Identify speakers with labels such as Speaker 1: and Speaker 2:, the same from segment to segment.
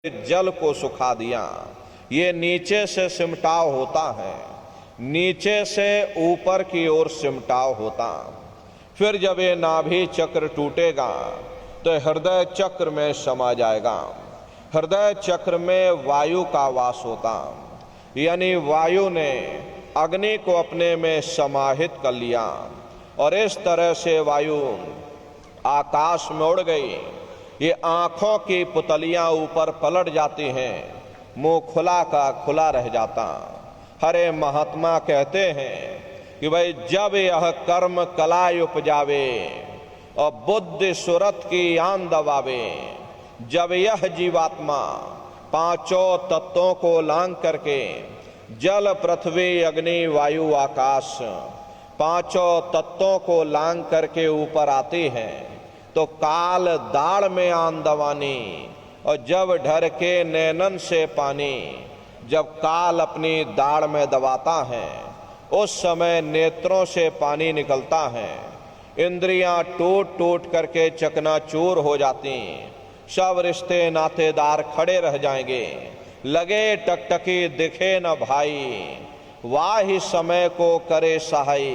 Speaker 1: जल को सुखा दिया। ये नीचे से सिमटाव होता है, नीचे से ऊपर की ओर सिमटाव होता। फिर जब ये नाभि चक्र टूटेगा तो हृदय चक्र में समा जाएगा। हृदय चक्र में वायु का वास होता, यानी वायु ने अग्नि को अपने में समाहित कर लिया और इस तरह से वायु आकाश में उड़ गई। ये आंखों की पुतलियां ऊपर पलट जाती हैं, मुंह खुला का खुला रह जाता। हरे महात्मा कहते हैं कि भाई जब यह कर्म कलाय उपजावे और बुद्धि सुरत की आन दबावे, जब यह जीवात्मा पांचों तत्वों को लांग करके जल पृथ्वी अग्नि वायु आकाश पांचों तत्वों को लांग करके ऊपर आती है तो काल दाढ़ में आन दवानी, और जब ढर के नैनन से पानी, जब काल अपनी दाढ़ में दबाता है उस समय नेत्रों से पानी निकलता है। इंद्रियां टूट टूट करके चकनाचूर हो जाती, सब रिश्ते नातेदार खड़े रह जाएंगे। लगे टकटकी दिखे न भाई, वाही समय को करे सहाय।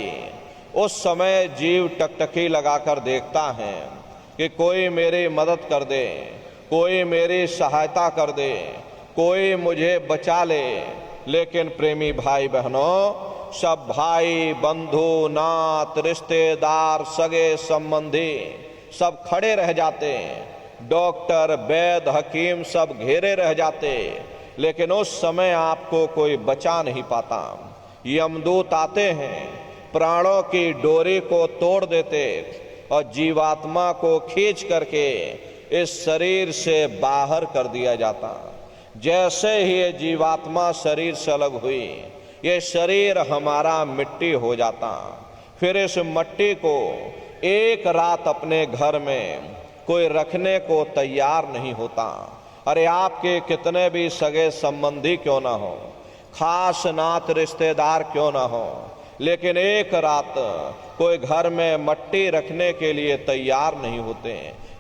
Speaker 1: उस समय जीव टकटकी लगाकर देखता है कि कोई मेरी मदद कर दे, कोई मेरी सहायता कर दे, कोई मुझे बचा ले। लेकिन प्रेमी भाई बहनों, सब भाई बंधु नात रिश्तेदार सगे संबंधी सब खड़े रह जाते, डॉक्टर वैद्य हकीम सब घेरे रह जाते, लेकिन उस समय आपको कोई बचा नहीं पाता। यमदूत आते हैं, प्राणों की डोरी को तोड़ देते और जीवात्मा को खींच करके इस शरीर से बाहर कर दिया जाता। जैसे ही ये जीवात्मा शरीर से अलग हुई, ये शरीर हमारा मिट्टी हो जाता। फिर इस मिट्टी को एक रात अपने घर में कोई रखने को तैयार नहीं होता। अरे आपके कितने भी सगे संबंधी क्यों ना हो, खास नात रिश्तेदार क्यों ना हो, लेकिन एक रात कोई घर में मट्टी रखने के लिए तैयार नहीं होते।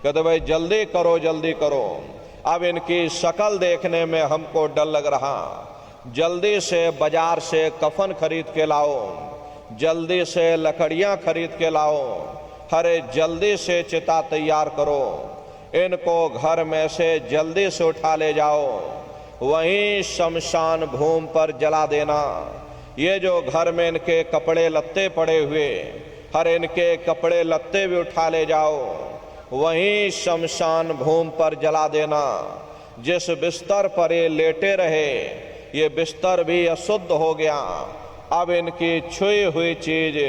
Speaker 1: कहते भाई जल्दी करो जल्दी करो, अब इनकी शक्ल देखने में हमको डर लग रहा, जल्दी से बाजार से कफन खरीद के लाओ, जल्दी से लकड़ियां खरीद के लाओ, अरे जल्दी से चिता तैयार करो, इनको घर में से जल्दी से उठा ले जाओ, वहीं शमशान भूमि पर जला देना। ये जो घर में इनके कपड़े लत्ते पड़े हुए, हर इनके कपड़े लत्ते भी उठा ले जाओ, वहीं शमशान भूमि पर जला देना। जिस बिस्तर पर ये लेटे रहे, ये बिस्तर भी अशुद्ध हो गया। अब इनकी छुई हुई चीज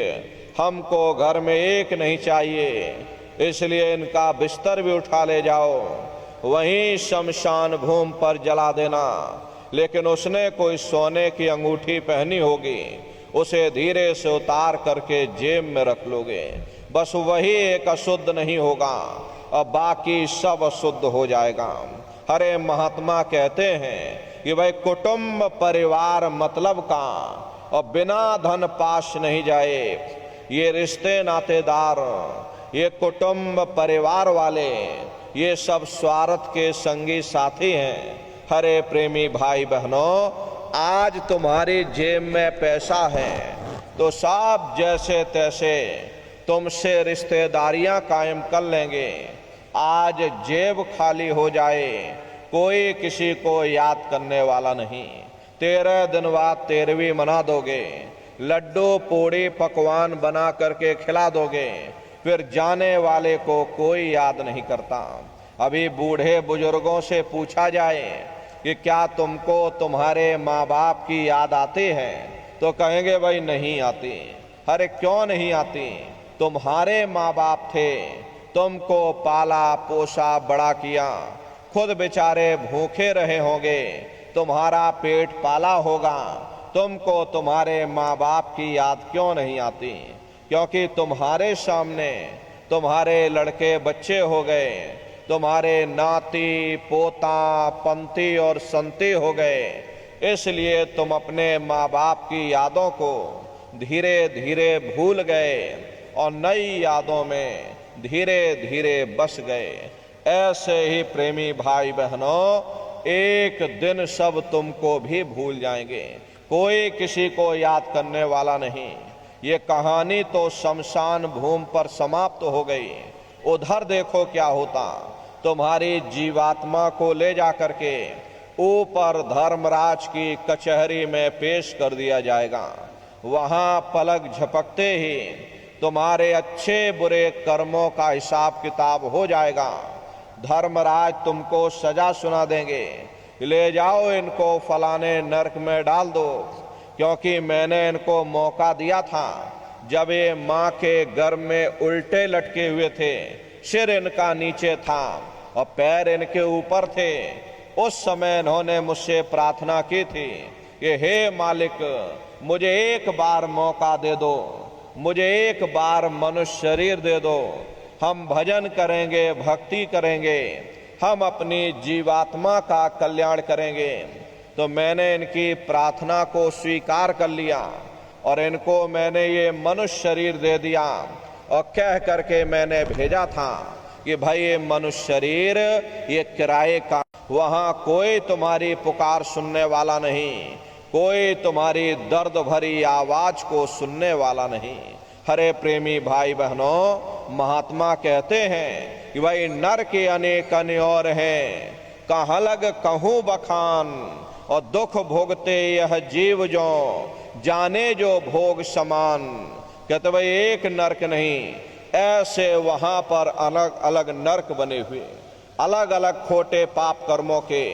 Speaker 1: हमको घर में एक नहीं चाहिए, इसलिए इनका बिस्तर भी उठा ले जाओ, वहीं शमशान भूमि पर जला देना। लेकिन उसने कोई सोने की अंगूठी पहनी होगी, उसे धीरे से उतार करके जेब में रख लोगे, बस वही एक अशुद्ध नहीं होगा और बाकी सब अशुद्ध हो जाएगा। हरे महात्मा कहते हैं कि भाई कुटुंब परिवार मतलब का और बिना धन पास नहीं जाए। ये रिश्ते नातेदार, ये कुटुंब परिवार वाले, ये सब स्वार्थ के संगी साथी हैं। हरे प्रेमी भाई बहनों, आज तुम्हारी जेब में पैसा है तो सब जैसे तैसे तुमसे रिश्तेदारियां कायम कर लेंगे। आज जेब खाली हो जाए, कोई किसी को याद करने वाला नहीं। 13 दिन बाद 13वीं मना दोगे, लड्डू पूड़ी पकवान बना करके खिला दोगे, फिर जाने वाले को कोई याद नहीं करता। अभी बूढ़े बुजुर्गों से पूछा जाए कि क्या तुमको तुम्हारे माँ बाप की याद आती है, तो कहेंगे भाई नहीं आती। अरे क्यों नहीं आती? तुम्हारे माँ बाप थे, तुमको पाला पोसा बड़ा किया, खुद बेचारे भूखे रहे होंगे, तुम्हारा पेट पाला होगा, तुमको तुम्हारे माँ बाप की याद क्यों नहीं आती? क्योंकि तुम्हारे सामने तुम्हारे लड़के बच्चे हो गए, तुम्हारे नाती पोता पंती और संती हो गए, इसलिए तुम अपने माँ बाप की यादों को धीरे धीरे भूल गए और नई यादों में धीरे धीरे बस गए। ऐसे ही प्रेमी भाई बहनों, एक दिन सब तुमको भी भूल जाएंगे, कोई किसी को याद करने वाला नहीं। ये कहानी तो शमशान भूमि पर समाप्त हो गई। उधर देखो क्या होता, तुम्हारी जीवात्मा को ले जा करके ऊपर धर्मराज की कचहरी में पेश कर दिया जाएगा। वहां पलक झपकते ही तुम्हारे अच्छे बुरे कर्मों का हिसाब किताब हो जाएगा। धर्मराज तुमको सजा सुना देंगे, ले जाओ इनको फलाने नरक में डाल दो, क्योंकि मैंने इनको मौका दिया था जब ये माँ के गर्भ में उल्टे लटके हुए थे, सिर इनका नीचे था और पैर इनके ऊपर थे। उस समय इन्होंने मुझसे प्रार्थना की थी कि हे मालिक, मुझे एक बार मौका दे दो, मुझे एक बार मनुष्य शरीर दे दो, हम भजन करेंगे, भक्ति करेंगे, हम अपनी जीवात्मा का कल्याण करेंगे। तो मैंने इनकी प्रार्थना को स्वीकार कर लिया और इनको मैंने ये मनुष्य शरीर दे दिया और कह करके मैंने भेजा था कि भाई ये मनुष्य शरीर ये किराए का, वहां कोई तुम्हारी पुकार सुनने वाला नहीं, कोई तुम्हारी दर्द भरी आवाज को सुनने वाला नहीं। हरे प्रेमी भाई बहनों, महात्मा कहते हैं कि भाई नर के अनेक और हैं, कहाँ लग कहूँ बखान, और दुख भोगते यह जीव जो जाने जो भोग समान। कहते भाई एक नरक नहीं, ऐसे वहां पर अलग अलग नरक बने हुए, अलग अलग खोटे पाप कर्मों के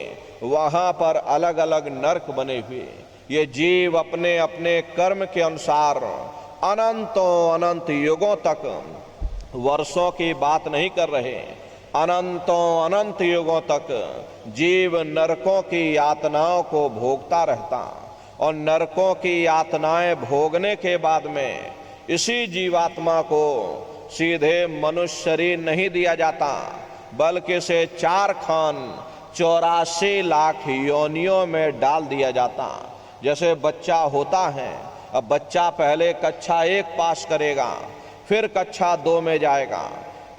Speaker 1: वहां पर अलग अलग नरक बने हुए। ये जीव अपने अपने कर्म के अनुसार अनंतों अनंत युगों तक, वर्षों की बात नहीं कर रहे, अनंतों अनंत युगों तक जीव नरकों की यातनाओं को भोगता रहता। और नरकों की यातनाएं भोगने के बाद में इसी जीवात्मा को सीधे मनुष्य शरीर नहीं दिया जाता, बल्कि इसे 4 खान 84 लाख योनियों में डाल दिया जाता। जैसे बच्चा होता है, अब बच्चा पहले कक्षा 1 पास करेगा, फिर कक्षा 2 में जाएगा,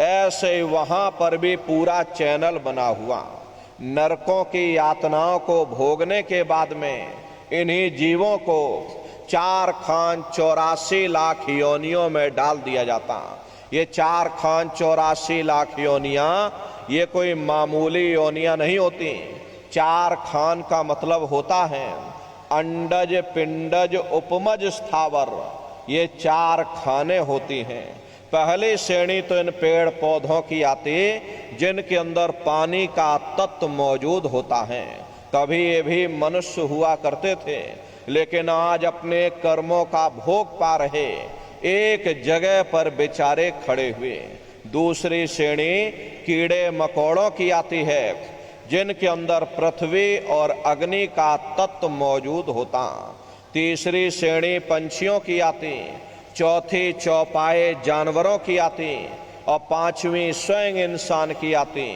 Speaker 1: ऐसे वहां पर भी पूरा चैनल बना हुआ। नरकों की यातनाओं को भोगने के बाद में इन्हीं जीवों को 4 खान 84 लाख योनियों में डाल दिया जाता। ये 4 खान 84 लाख योनियां ये कोई मामूली योनियां नहीं होती। 4 खान का मतलब होता है अंडज, पिंडज, उपमज, स्थावर, ये 4 खाने होती हैं। पहली श्रेणी तो इन पेड़ पौधों की आती जिनके अंदर पानी का तत्व मौजूद होता है। कभी ये भी मनुष्य हुआ करते थे, लेकिन आज अपने कर्मों का भोग पा रहे एक जगह पर बेचारे खड़े हुए। दूसरी श्रेणी कीड़े मकोड़ों की आती है, जिनके अंदर पृथ्वी और अग्नि का तत्व मौजूद होता। तीसरी श्रेणी पंछियों की आती, चौथी चौपाए जानवरों की आती, और 5वीं स्वयं इंसान की आती,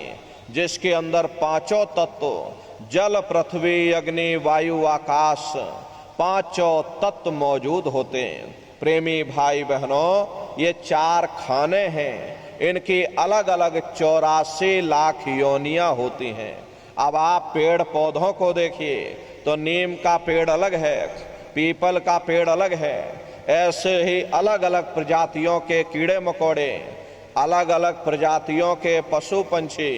Speaker 1: जिसके अंदर 5 तत्व जल, पृथ्वी, अग्नि, वायु, आकाश, 5 तत्व मौजूद होते हैं। प्रेमी भाई बहनों, ये 4 खाने हैं, इनकी अलग अलग 84 लाख योनियां होती हैं। अब आप पेड़ पौधों को देखिए तो नीम का पेड़ अलग है, पीपल का पेड़ अलग है, ऐसे ही अलग अलग प्रजातियों के कीड़े मकोड़े, अलग अलग प्रजातियों के पशु पंछी,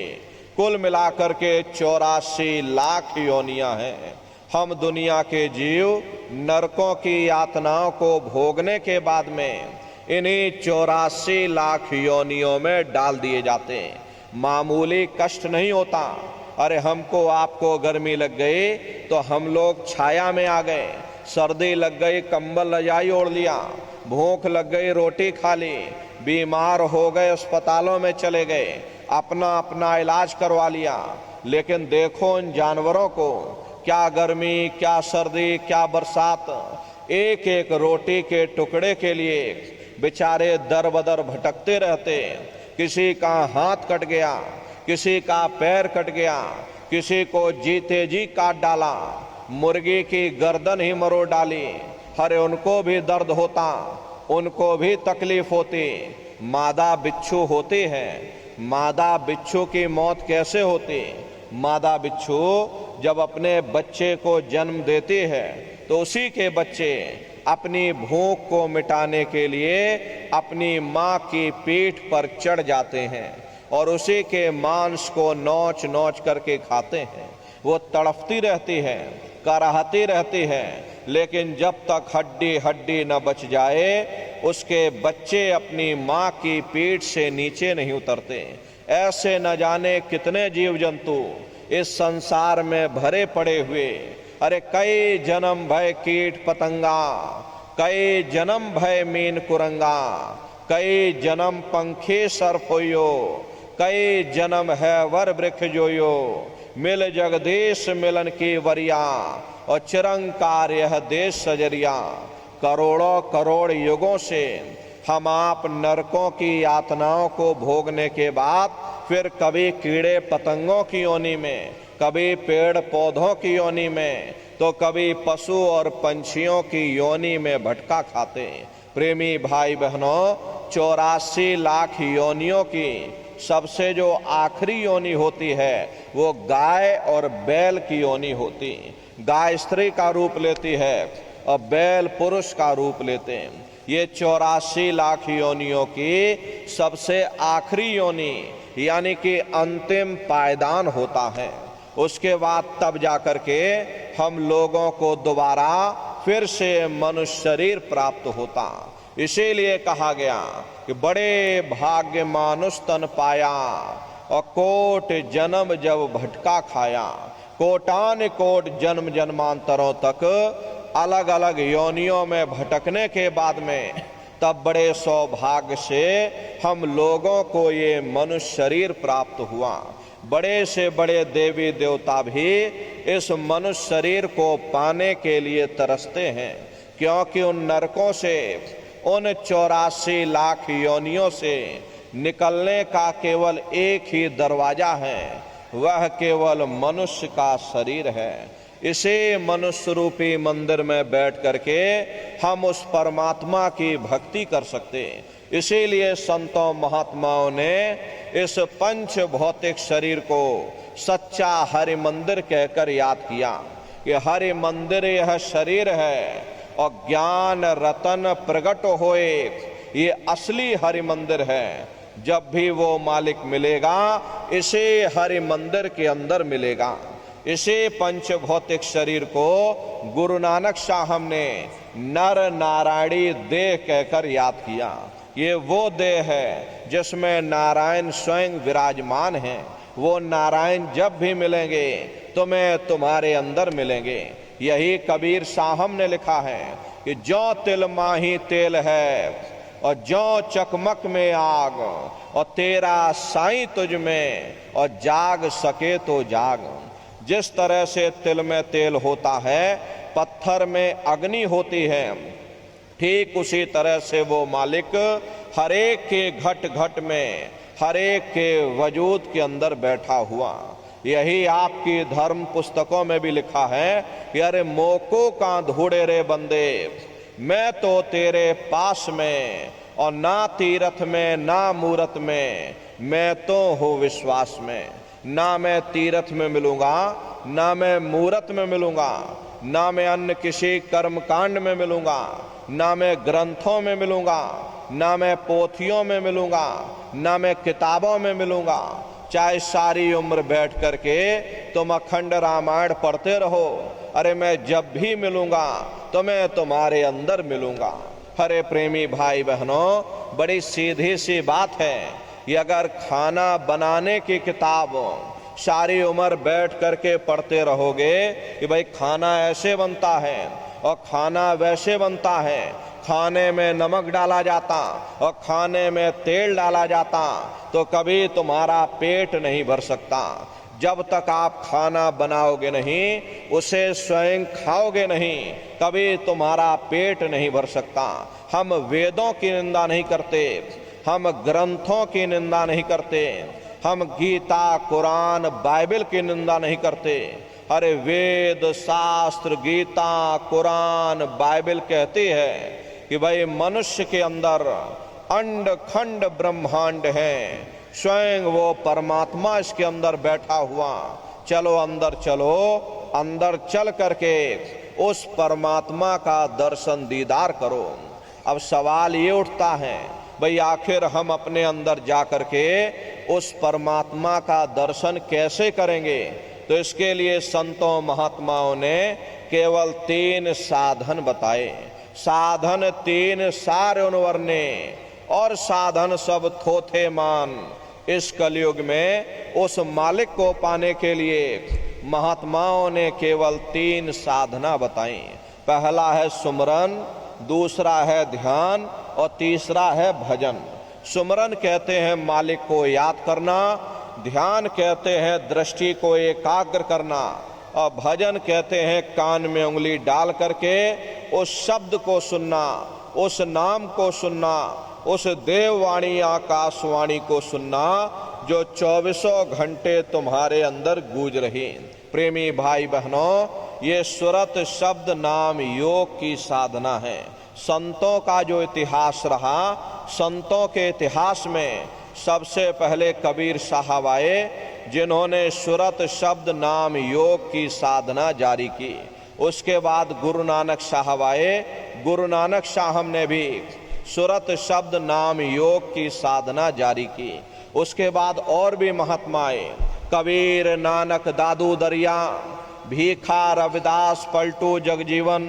Speaker 1: कुल मिलाकर के 84 लाख योनियां हैं। हम दुनिया के जीव नरकों की यातनाओं को भोगने के बाद में इन्हीं 84 लाख योनियों में डाल दिए जाते हैं। मामूली कष्ट नहीं होता। अरे हमको आपको गर्मी लग गई तो हम लोग छाया में आ गए, सर्दी लग गई कंबल रजाई ओढ़ लिया, भूख लग गई रोटी खा ली, बीमार हो गए अस्पतालों में चले गए, अपना अपना इलाज करवा लिया। लेकिन देखो इन जानवरों को, क्या गर्मी, क्या सर्दी, क्या बरसात, एक एक रोटी के टुकड़े के लिए बेचारे दर बदर भटकते रहते। किसी का हाथ कट गया, किसी का पैर कट गया, किसी को जीते जी काट डाला, मुर्गी की गर्दन ही मरोड़ डाली। अरे उनको भी दर्द होता, उनको भी तकलीफ होती। मादा बिच्छू होती है, मादा बिच्छू की मौत कैसे होती? मादा बिच्छू जब अपने बच्चे को जन्म देती है तो उसी के बच्चे अपनी भूख को मिटाने के लिए अपनी माँ की पीठ पर चढ़ जाते हैं और उसी के मांस को नोच नोच करके खाते हैं। वो तड़पती रहती है, कराहती रहती है, लेकिन जब तक हड्डी हड्डी न बच जाए उसके बच्चे अपनी माँ की पीठ से नीचे नहीं उतरते। ऐसे न जाने कितने जीव जंतु इस संसार में भरे पड़े हुए। अरे कई जन्म भय कीट पतंगा, कई जन्म भय मीन कुरंगा, कई जन्म पंखे सर्प होयो, कई जन्म है वर वृक्ष जोयो, मिल जगदीश मिलन की वरिया और चिरंकार यह देश सजरिया। करोड़ों करोड़ युगों से हम आप नरकों की यातनाओं को भोगने के बाद फिर कभी कीड़े पतंगों की योनि में, कभी पेड़ पौधों की योनि में, तो कभी पशु और पंछियों की योनि में भटका खाते। प्रेमी भाई बहनों, 84 लाख योनियों की सबसे जो आखिरी योनि होती है वो गाय और बैल की योनि होती। गाय स्त्री का रूप लेती है और बैल पुरुष का रूप लेते हैं। ये 84 लाख योनियों की सबसे आखिरी योनि यानी कि अंतिम पायदान होता है। उसके बाद तब जाकर के हम लोगों को दोबारा फिर से मनुष्य शरीर प्राप्त होता। इसीलिए कहा गया कि बड़े भाग्य मानुष तन पाया और कोट जन्म जब भटका खाया। कोटान कोट जन्म जन्मांतरों तक अलग अलग योनियों में भटकने के बाद में तब बड़े सौभाग्य से हम लोगों को ये मनुष्य शरीर प्राप्त हुआ। बड़े से बड़े देवी देवता भी इस मनुष्य शरीर को पाने के लिए तरसते हैं, क्योंकि उन नरकों से, उन 84 लाख योनियों से निकलने का केवल एक ही दरवाजा है, वह केवल मनुष्य का शरीर है। इसे मनुष्य रूपी मंदिर में बैठ करके हम उस परमात्मा की भक्ति कर सकते। इसीलिए संतों महात्माओं ने इस पंच भौतिक शरीर को सच्चा हरि मंदिर कहकर याद किया कि हरि मंदिर यह शरीर है और ज्ञान रतन प्रकट होए, ये असली हरि मंदिर है। जब भी वो मालिक मिलेगा इसे हरि मंदिर के अंदर मिलेगा। इसे पंच भौतिक शरीर को गुरु नानक साहब ने नर नारायणी देह कहकर याद किया। ये वो देह है जिसमें नारायण स्वयं विराजमान हैं। वो नारायण जब भी मिलेंगे तुम्हें तुम्हारे अंदर मिलेंगे। यही कबीर साहब ने लिखा है कि जो तिल माही तेल है और जो चकमक में आग, और तेरा साईं तुझ में और जाग सके तो जाग। जिस तरह से तिल में तेल होता है, पत्थर में अग्नि होती है, ठीक उसी तरह से वो मालिक हरेक के घट घट में, हरेक के वजूद के अंदर बैठा हुआ। यही आपकी धर्म पुस्तकों में भी लिखा है कि अरे मोको का धूड़े रे बंदे, मैं तो तेरे पास में, और ना तीरथ में ना मूरत में, मैं तो हूँ विश्वास में। ना मैं तीरथ में मिलूंगा, ना मैं मूरत में मिलूंगा, ना मैं अन्य किसी कर्म कांड में मिलूंगा, ना मैं ग्रंथों में मिलूंगा, ना मैं पोथियों में मिलूंगा, ना मैं किताबों में मिलूंगा। चाहे सारी उम्र बैठ करके तुम अखंड रामायण पढ़ते रहो, अरे मैं जब भी मिलूंगा तो मैं तुम्हारे अंदर मिलूंगा। हरे प्रेमी भाई बहनों, बड़ी सीधी सी बात है कि अगर खाना बनाने की किताब सारी उम्र बैठ करके पढ़ते रहोगे कि भाई खाना ऐसे बनता है और खाना वैसे बनता है, खाने में नमक डाला जाता और खाने में तेल डाला जाता, तो कभी तुम्हारा पेट नहीं भर सकता। जब तक आप खाना बनाओगे नहीं, उसे स्वयं खाओगे नहीं, कभी तुम्हारा पेट नहीं भर सकता। हम वेदों की निंदा नहीं करते, हम ग्रंथों की निंदा नहीं करते, हम गीता कुरान बाइबल की निंदा नहीं करते। अरे वेद शास्त्र गीता कुरान बाइबल कहती है कि भाई मनुष्य के अंदर अंड खंड ब्रह्मांड है, स्वयं वो परमात्मा इसके अंदर बैठा हुआ चलो अंदर चलो, अंदर चल करके उस परमात्मा का दर्शन दीदार करो। अब सवाल ये उठता है, भाई आखिर हम अपने अंदर जा करके उस परमात्मा का दर्शन कैसे करेंगे? तो इसके लिए संतों महात्माओं ने केवल 3 साधन बताए। साधन 3 सारे वर्णे और साधन सब थोथे मान। इस कलयुग में उस मालिक को पाने के लिए महात्माओं ने केवल 3 साधना बताई। पहला है सुमरन, दूसरा है ध्यान और तीसरा है भजन। सुमरन कहते हैं मालिक को याद करना, ध्यान कहते हैं दृष्टि को एकाग्र करना, और भजन कहते हैं कान में उंगली डाल करके उस शब्द को सुनना, उस नाम को सुनना, उस देववाणी आकाशवाणी को सुनना जो 24 घंटे तुम्हारे अंदर गूंज रही। प्रेमी भाई बहनों, ये सुरत शब्द नाम योग की साधना है। संतों का जो इतिहास रहा, संतों के इतिहास में सबसे पहले कबीर साहब आए जिन्होंने सुरत शब्द नाम योग की साधना जारी की। उसके बाद गुरु नानक साहब आए, गुरु नानक साहब ने भी सुरत शब्द नाम योग की साधना जारी की। उसके बाद और भी महात्मा आए, कबीर, नानक, दादू दरिया, भीखा, रविदास, पलटू, जगजीवन।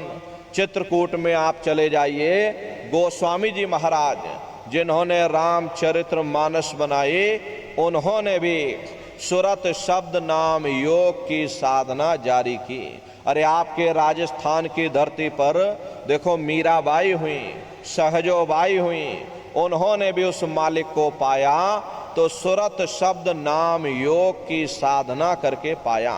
Speaker 1: चित्रकूट में आप चले जाइए, गोस्वामी जी महाराज जिन्होंने रामचरित्र मानस बनाई, उन्होंने भी सुरत शब्द नाम योग की साधना जारी की। अरे आपके राजस्थान की धरती पर देखो मीराबाई हुई, सहजोबाई हुई, उन्होंने भी उस मालिक को पाया तो सुरत शब्द नाम योग की साधना करके पाया।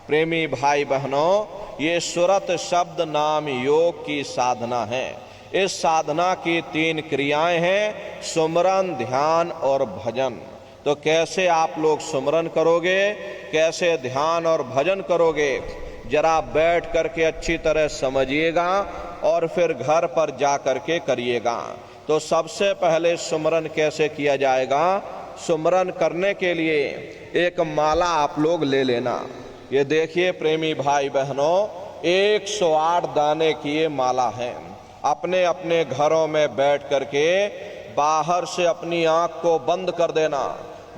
Speaker 1: प्रेमी भाई बहनों, ये सुरत शब्द नाम योग की साधना है। इस साधना की 3 क्रियाएं हैं, सुमरन, ध्यान और भजन। तो कैसे आप लोग सुमरन करोगे, कैसे ध्यान और भजन करोगे, जरा बैठ करके अच्छी तरह समझिएगा और फिर घर पर जा करके करिएगा। तो सबसे पहले सुमरन कैसे किया जाएगा? सुमरन करने के लिए एक माला आप लोग ले लेना। ये देखिए प्रेमी भाई बहनों, 108 दाने की ये माला है। अपने अपने घरों में बैठ करके बाहर से अपनी आंख को बंद कर देना।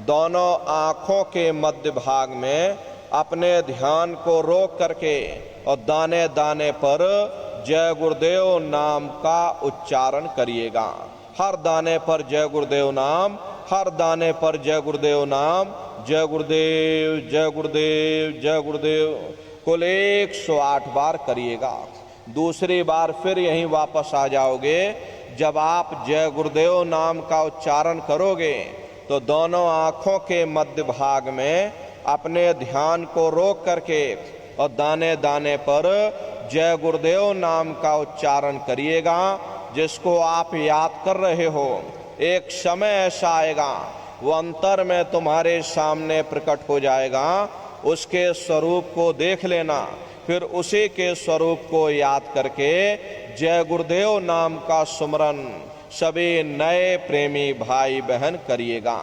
Speaker 1: दोनों आंखों के मध्य भाग में अपने ध्यान को रोक करके और दाने दाने पर जय गुरुदेव नाम का उच्चारण करिएगा। हर दाने पर जय गुरुदेव नाम, हर दाने पर जय गुरुदेव नाम, जय गुरुदेव, जय गुरुदेव, जय गुरुदेव, कुल 108 बार करिएगा। दूसरी बार फिर यहीं वापस आ जाओगे। जब आप जय गुरुदेव नाम का उच्चारण करोगे तो दोनों आंखों के मध्य भाग में अपने ध्यान को रोक करके और दाने दाने पर जय गुरुदेव नाम का उच्चारण करिएगा। जिसको आप याद कर रहे हो, एक समय ऐसा आएगा वो अंतर में तुम्हारे सामने प्रकट हो जाएगा। उसके स्वरूप को देख लेना, फिर उसी के स्वरूप को याद करके जय गुरुदेव नाम का सुमरन सभी नए प्रेमी भाई बहन करिएगा।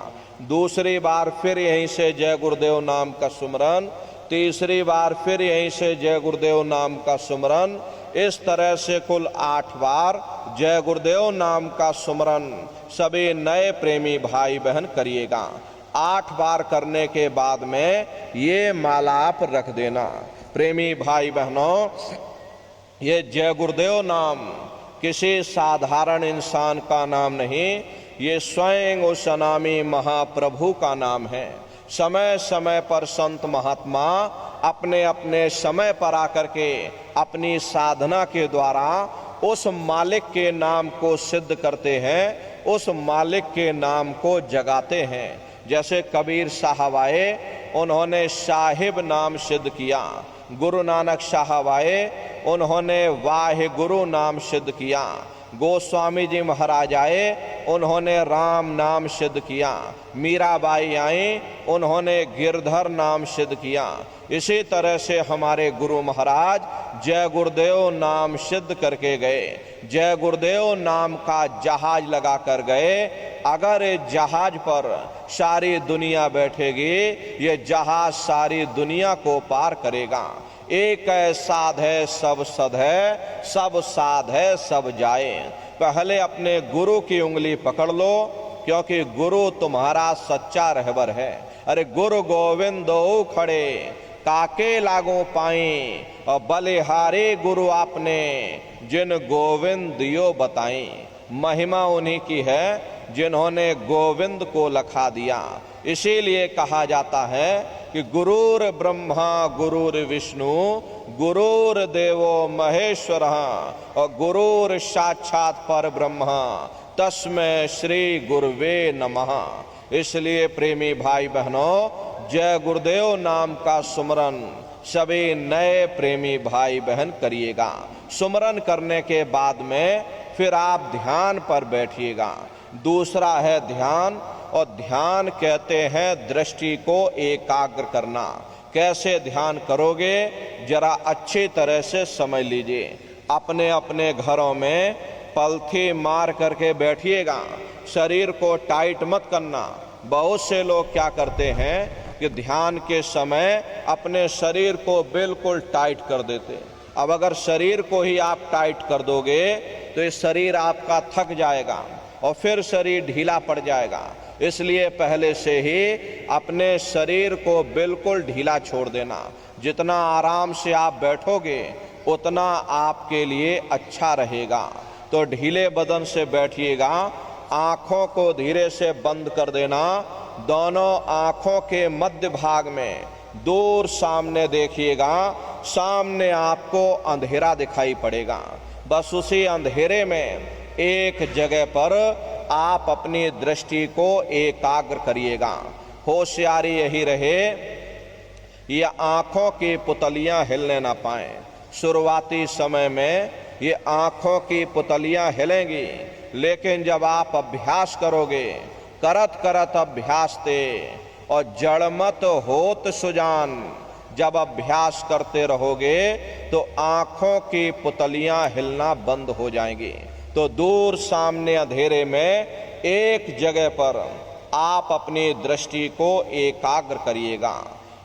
Speaker 1: दूसरी बार फिर यहीं से जय गुरुदेव नाम का सुमरन, तीसरी बार फिर यहीं से जय गुरुदेव नाम का सुमरन। इस तरह से कुल 8 बार जय गुरुदेव नाम का सुमरन सभी नए प्रेमी भाई बहन करिएगा। 8 बार करने के बाद में ये माला आप रख देना। प्रेमी भाई बहनों, ये जय गुरुदेव नाम किसी साधारण इंसान का नाम नहीं, ये स्वयं उस अनामी महाप्रभु का नाम है। समय समय पर संत महात्मा अपने अपने समय पर आकर के अपनी साधना के द्वारा उस मालिक के नाम को सिद्ध करते हैं, उस मालिक के नाम को जगाते हैं। जैसे कबीर साहब आए, उन्होंने साहिब नाम सिद्ध किया। गुरु नानक साहब आए, उन्होंने वाहिगुरु नाम सिद्ध किया। गोस्वामी जी महाराज आए, उन्होंने राम नाम सिद्ध किया। मीराबाई आई, उन्होंने गिरधर नाम सिद्ध किया। इसी तरह से हमारे गुरु महाराज जय गुरुदेव नाम सिद्ध करके गए। जय गुरुदेव नाम का जहाज लगा कर गए। अगर इस जहाज पर सारी दुनिया बैठेगी, ये जहाज सारी दुनिया को पार करेगा। एक है साध है सब सद है, सब साध है सब जाए। पहले अपने गुरु की उंगली पकड़ लो, क्योंकि गुरु तुम्हारा सच्चा रहबर है। अरे गुरु गोविंदो खड़े काके लागो पाई, और बलिहारे गुरु आपने जिन गोविंद दियो बताई। महिमा उन्हीं की है जिन्होंने गोविंद को लखा दिया। इसीलिए कहा जाता है कि गुरुर ब्रह्मा गुरुर विष्णु गुरुर देवो महेश्वर, और गुरुर साक्षात पर ब्रह्मा तस्मै श्री गुरुवे नमः। इसलिए प्रेमी भाई बहनों, जय गुरुदेव नाम का सुमरन सभी नए प्रेमी भाई बहन करिएगा। सुमरन करने के बाद में फिर आप ध्यान पर बैठिएगा। दूसरा है ध्यान, और ध्यान कहते हैं दृष्टि को एकाग्र करना। कैसे ध्यान करोगे, जरा अच्छी तरह से समझ लीजिए। अपने अपने घरों में पलथी मार करके बैठिएगा। शरीर को टाइट मत करना। बहुत से लोग क्या करते हैं कि ध्यान के समय अपने शरीर को बिल्कुल टाइट कर देते। अब अगर शरीर को ही आप टाइट कर दोगे तो ये शरीर आपका थक जाएगा और फिर शरीर ढीला पड़ जाएगा। इसलिए पहले से ही अपने शरीर को बिल्कुल ढीला छोड़ देना। जितना आराम से आप बैठोगे उतना आपके लिए अच्छा रहेगा। तो ढीले बदन से बैठिएगा। आँखों को धीरे से बंद कर देना। दोनों आँखों के मध्य भाग में दूर सामने देखिएगा। सामने आपको अंधेरा दिखाई पड़ेगा। बस उसी अंधेरे में एक जगह पर आप अपनी दृष्टि को एकाग्र करिएगा। होशियारी यही रहे, ये आँखों की पुतलियां हिलने ना पाएं। शुरुआती समय में ये आँखों की पुतलियां हिलेंगी, लेकिन जब आप अभ्यास करोगे, करत करत अभ्यास ते और जड़मत होत सुजान, जब अभ्यास करते रहोगे तो आँखों की पुतलियां हिलना बंद हो जाएंगी। तो दूर सामने अंधेरे में एक जगह पर आप अपनी दृष्टि को एकाग्र करिएगा,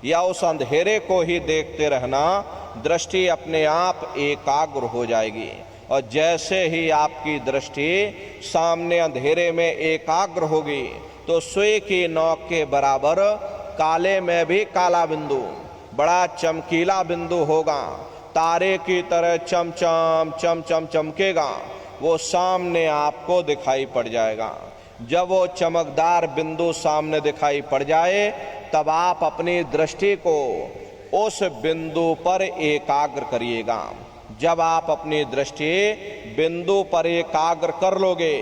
Speaker 1: या उस अंधेरे को ही देखते रहना। दृष्टि अपने आप एकाग्र हो जाएगी। और जैसे ही आपकी दृष्टि सामने अंधेरे में एकाग्र होगी तो सुई की नोक के बराबर काले में भी काला बिंदु, बड़ा चमकीला बिंदु होगा, तारे की तरह चमचम चमचम चमकेगा, वो सामने आपको दिखाई पड़ जाएगा। जब वो चमकदार बिंदु सामने दिखाई पड़ जाए तब आप अपनी दृष्टि को उस बिंदु पर एकाग्र करिएगा। जब आप अपनी दृष्टि बिंदु पर एकाग्र कर लोगे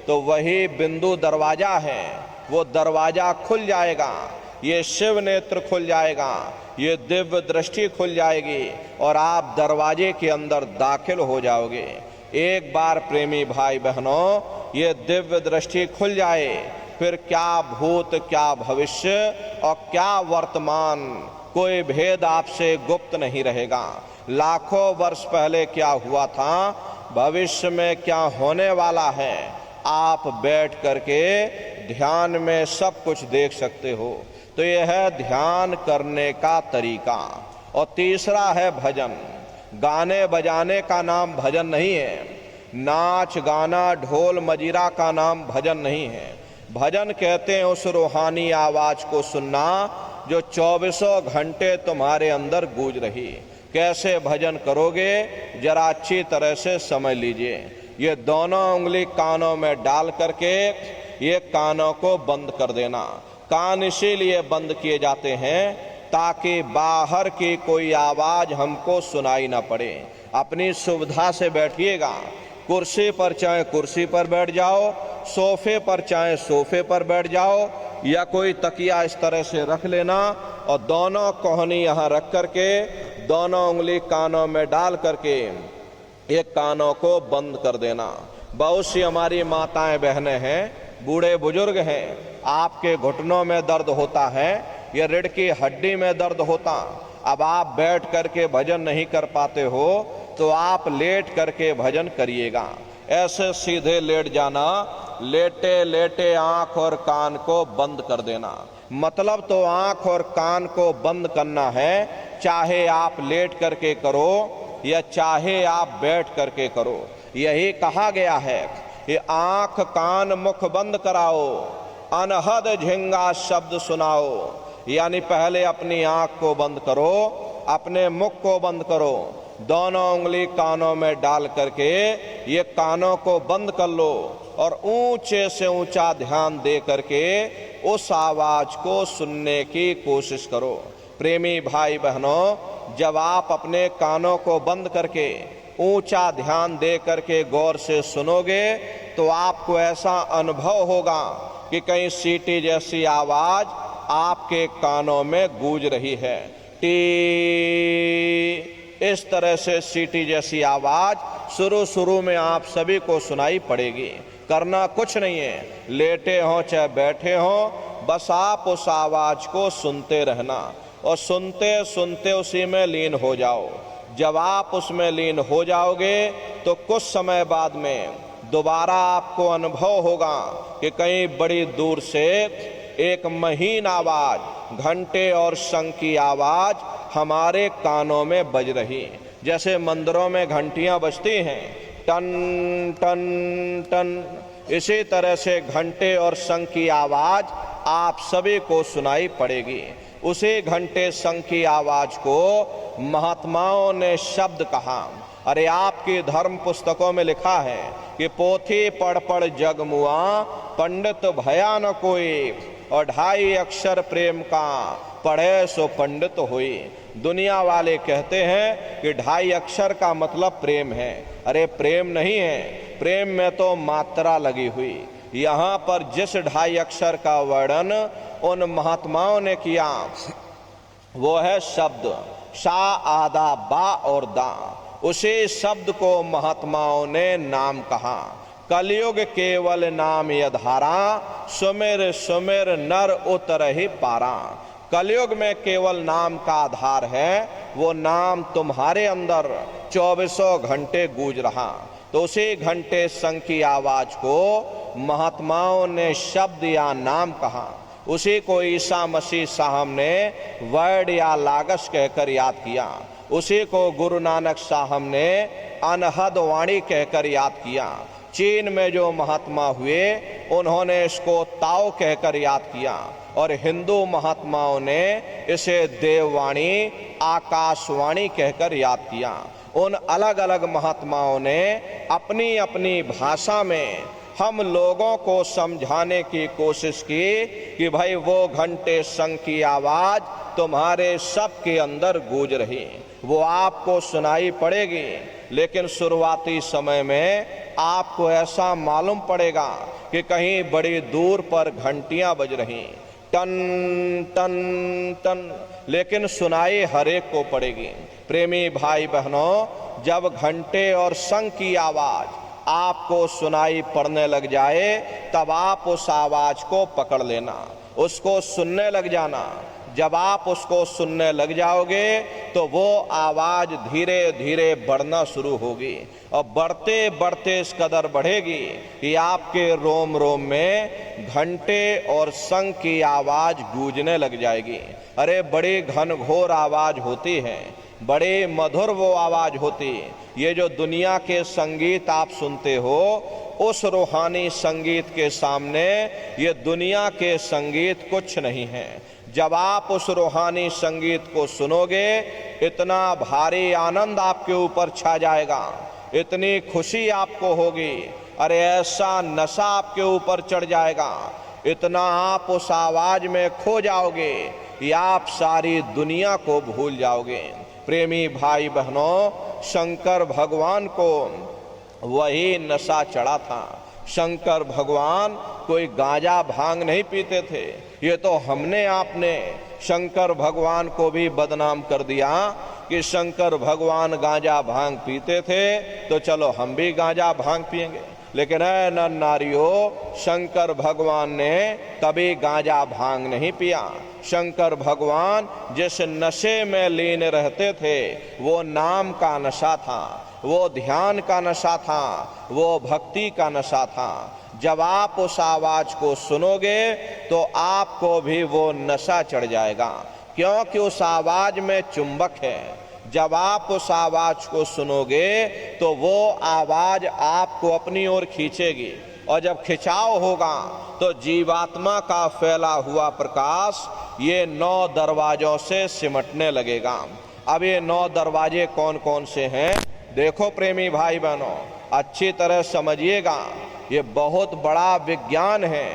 Speaker 1: तो वही बिंदु दरवाजा है, वो दरवाजा खुल जाएगा, ये शिव नेत्र खुल जाएगा, ये दिव्य दृष्टि खुल जाएगी और आप दरवाजे के अंदर दाखिल हो जाओगे। एक बार प्रेमी भाई बहनों ये दिव्य दृष्टि खुल जाए, फिर क्या भूत क्या भविष्य और क्या वर्तमान, कोई भेद आपसे गुप्त नहीं रहेगा। लाखों वर्ष पहले क्या हुआ था, भविष्य में क्या होने वाला है, आप बैठ करके ध्यान में सब कुछ देख सकते हो। तो यह है ध्यान करने का तरीका। और तीसरा है भजन। गाने बजाने का नाम भजन नहीं है, नाच गाना ढोल मजीरा का नाम भजन नहीं है। भजन कहते हैं उस रूहानी आवाज को सुनना जो 24 घंटे तुम्हारे अंदर गूंज रही। कैसे भजन करोगे जरा अच्छी तरह से समझ लीजिए। ये दोनों उंगली कानों में डाल करके ये कानों को बंद कर देना। कान इसीलिए बंद किए जाते हैं ताकि बाहर की कोई आवाज हमको सुनाई ना पड़े। अपनी सुविधा से बैठिएगा। कुर्सी पर चाहे कुर्सी पर बैठ जाओ, सोफे पर चाहे सोफे पर बैठ जाओ, या कोई तकिया इस तरह से रख लेना और दोनों कोहनी यहाँ रख करके दोनों उंगली कानों में डाल करके ये कानों को बंद कर देना। बहुत सी हमारी माताएं बहनें हैं, बूढ़े बुजुर्ग हैं, आपके घुटनों में दर्द होता है या रीढ़ की हड्डी में दर्द होता, अब आप बैठ करके भजन नहीं कर पाते हो तो आप लेट करके भजन करिएगा। ऐसे सीधे लेट जाना, लेटे लेटे आंख और कान को बंद कर देना। मतलब तो आंख और कान को बंद करना है, चाहे आप लेट करके करो या चाहे आप बैठ करके करो। यही कहा गया है कि आंख कान मुख बंद कराओ, अनहद झिंगा शब्द सुनाओ। यानी पहले अपनी आंख को बंद करो, अपने मुख को बंद करो, दोनों उंगली कानों में डाल करके ये कानों को बंद कर लो और ऊंचे से ऊंचा ध्यान दे करके उस आवाज को सुनने की कोशिश करो। प्रेमी भाई बहनों, जब आप अपने कानों को बंद करके ऊंचा ध्यान दे करके गौर से सुनोगे तो आपको ऐसा अनुभव होगा कि कहीं सीटी जैसी आवाज आपके कानों में गूंज रही है। टी, इस तरह से सीटी जैसी आवाज शुरू में आप सभी को सुनाई पड़ेगी। करना कुछ नहीं है, लेटे हो चाहे बैठे हो, बस आप उस आवाज को सुनते रहना और सुनते सुनते उसी में लीन हो जाओ। जब आप उसमें लीन हो जाओगे तो कुछ समय बाद में दोबारा आपको अनुभव होगा कि कहीं बड़ी दूर से एक महीन आवाज, घंटे और शंख की आवाज हमारे कानों में बज रही। जैसे मंदिरों में घंटियां बजती हैं, टन टन टन, इसी तरह से घंटे और शंख की आवाज आप सभी को सुनाई पड़ेगी। उसी घंटे शंख की आवाज को महात्माओं ने शब्द कहा। अरे आपकी धर्म पुस्तकों में लिखा है कि पोथी पढ़ पढ़ जग मुआ, पंडित भया न कोई, और 2.5 अक्षर प्रेम का पढ़े सो पंडित हुई। दुनिया वाले कहते हैं कि 2.5 अक्षर का मतलब प्रेम है। अरे प्रेम नहीं है, प्रेम में तो मात्रा लगी हुई। यहाँ पर जिस 2.5 अक्षर का वर्णन उन महात्माओं ने किया वो है शब्द शा, आदा, बा और दा। उसी शब्द को महात्माओं ने नाम कहा। कलयुग केवल नाम यधारा, सुमिर सुमिर नर उतर ही पारा। कलयुग में केवल नाम का आधार है, वो नाम तुम्हारे अंदर 24 घंटे गूंज रहा। तो उसी घंटे शंख की आवाज को महात्माओं ने शब्द या नाम कहा। उसी को ईसा मसीह साहब ने वर्ड या लागस कहकर याद किया। उसी को गुरु नानक साहब ने अनहद वाणी कहकर याद किया। चीन में जो महात्मा हुए उन्होंने इसको ताओ कहकर याद किया और हिंदू महात्माओं ने इसे देववाणी, आकाशवाणी कहकर याद किया। उन अलग अलग महात्माओं ने अपनी अपनी भाषा में हम लोगों को समझाने की कोशिश की कि भाई वो घंटे शंख की आवाज तुम्हारे सबके अंदर गूंज रही, वो आपको सुनाई पड़ेगी। लेकिन शुरुआती समय में आपको ऐसा मालूम पड़ेगा कि कहीं बड़ी दूर पर घंटियां बज रही, टन टन टन, लेकिन सुनाई हर एक को पड़ेगी। प्रेमी भाई बहनों, जब घंटे और शंख की आवाज आपको सुनाई पड़ने लग जाए तब आप उस आवाज को पकड़ लेना, उसको सुनने लग जाना। जब आप उसको सुनने लग जाओगे तो वो आवाज धीरे धीरे बढ़ना शुरू होगी और बढ़ते बढ़ते इस कदर बढ़ेगी कि आपके रोम रोम में घंटे और शंख की आवाज गूंजने लग जाएगी। अरे बड़ी घनघोर आवाज होती है, बड़े मधुर वो आवाज होती। ये जो दुनिया के संगीत आप सुनते हो उस रूहानी संगीत के सामने ये दुनिया के संगीत कुछ नहीं है। जब आप उस रूहानी संगीत को सुनोगे इतना भारी आनंद आपके ऊपर छा जाएगा, इतनी खुशी आपको होगी, अरे ऐसा नशा आपके ऊपर चढ़ जाएगा, इतना आप उस आवाज में खो जाओगे कि आप सारी दुनिया को भूल जाओगे। प्रेमी भाई बहनों, शंकर भगवान को वही नशा चढ़ा था। शंकर भगवान कोई गांजा भांग नहीं पीते थे। ये तो हमने आपने शंकर भगवान को भी बदनाम कर दिया कि शंकर भगवान गांजा भांग पीते थे तो चलो हम भी गांजा भांग पिएंगे। लेकिन ऐ नर नारियों, शंकर भगवान ने कभी गांजा भांग नहीं पिया। शंकर भगवान जिस नशे में लीन रहते थे वो नाम का नशा था, वो ध्यान का नशा था, वो भक्ति का नशा था। जब आप उस आवाज को सुनोगे तो आपको भी वो नशा चढ़ जाएगा, क्योंकि उस आवाज में चुंबक है। जब आप उस आवाज को सुनोगे तो वो आवाज आपको अपनी ओर खींचेगी, और जब खिंचाव होगा तो जीवात्मा का फैला हुआ प्रकाश ये 9 दरवाजों से सिमटने लगेगा। अब ये 9 दरवाजे कौन कौन से हैं? देखो प्रेमी भाई बहनों, अच्छी तरह समझिएगा, ये बहुत बड़ा विज्ञान है।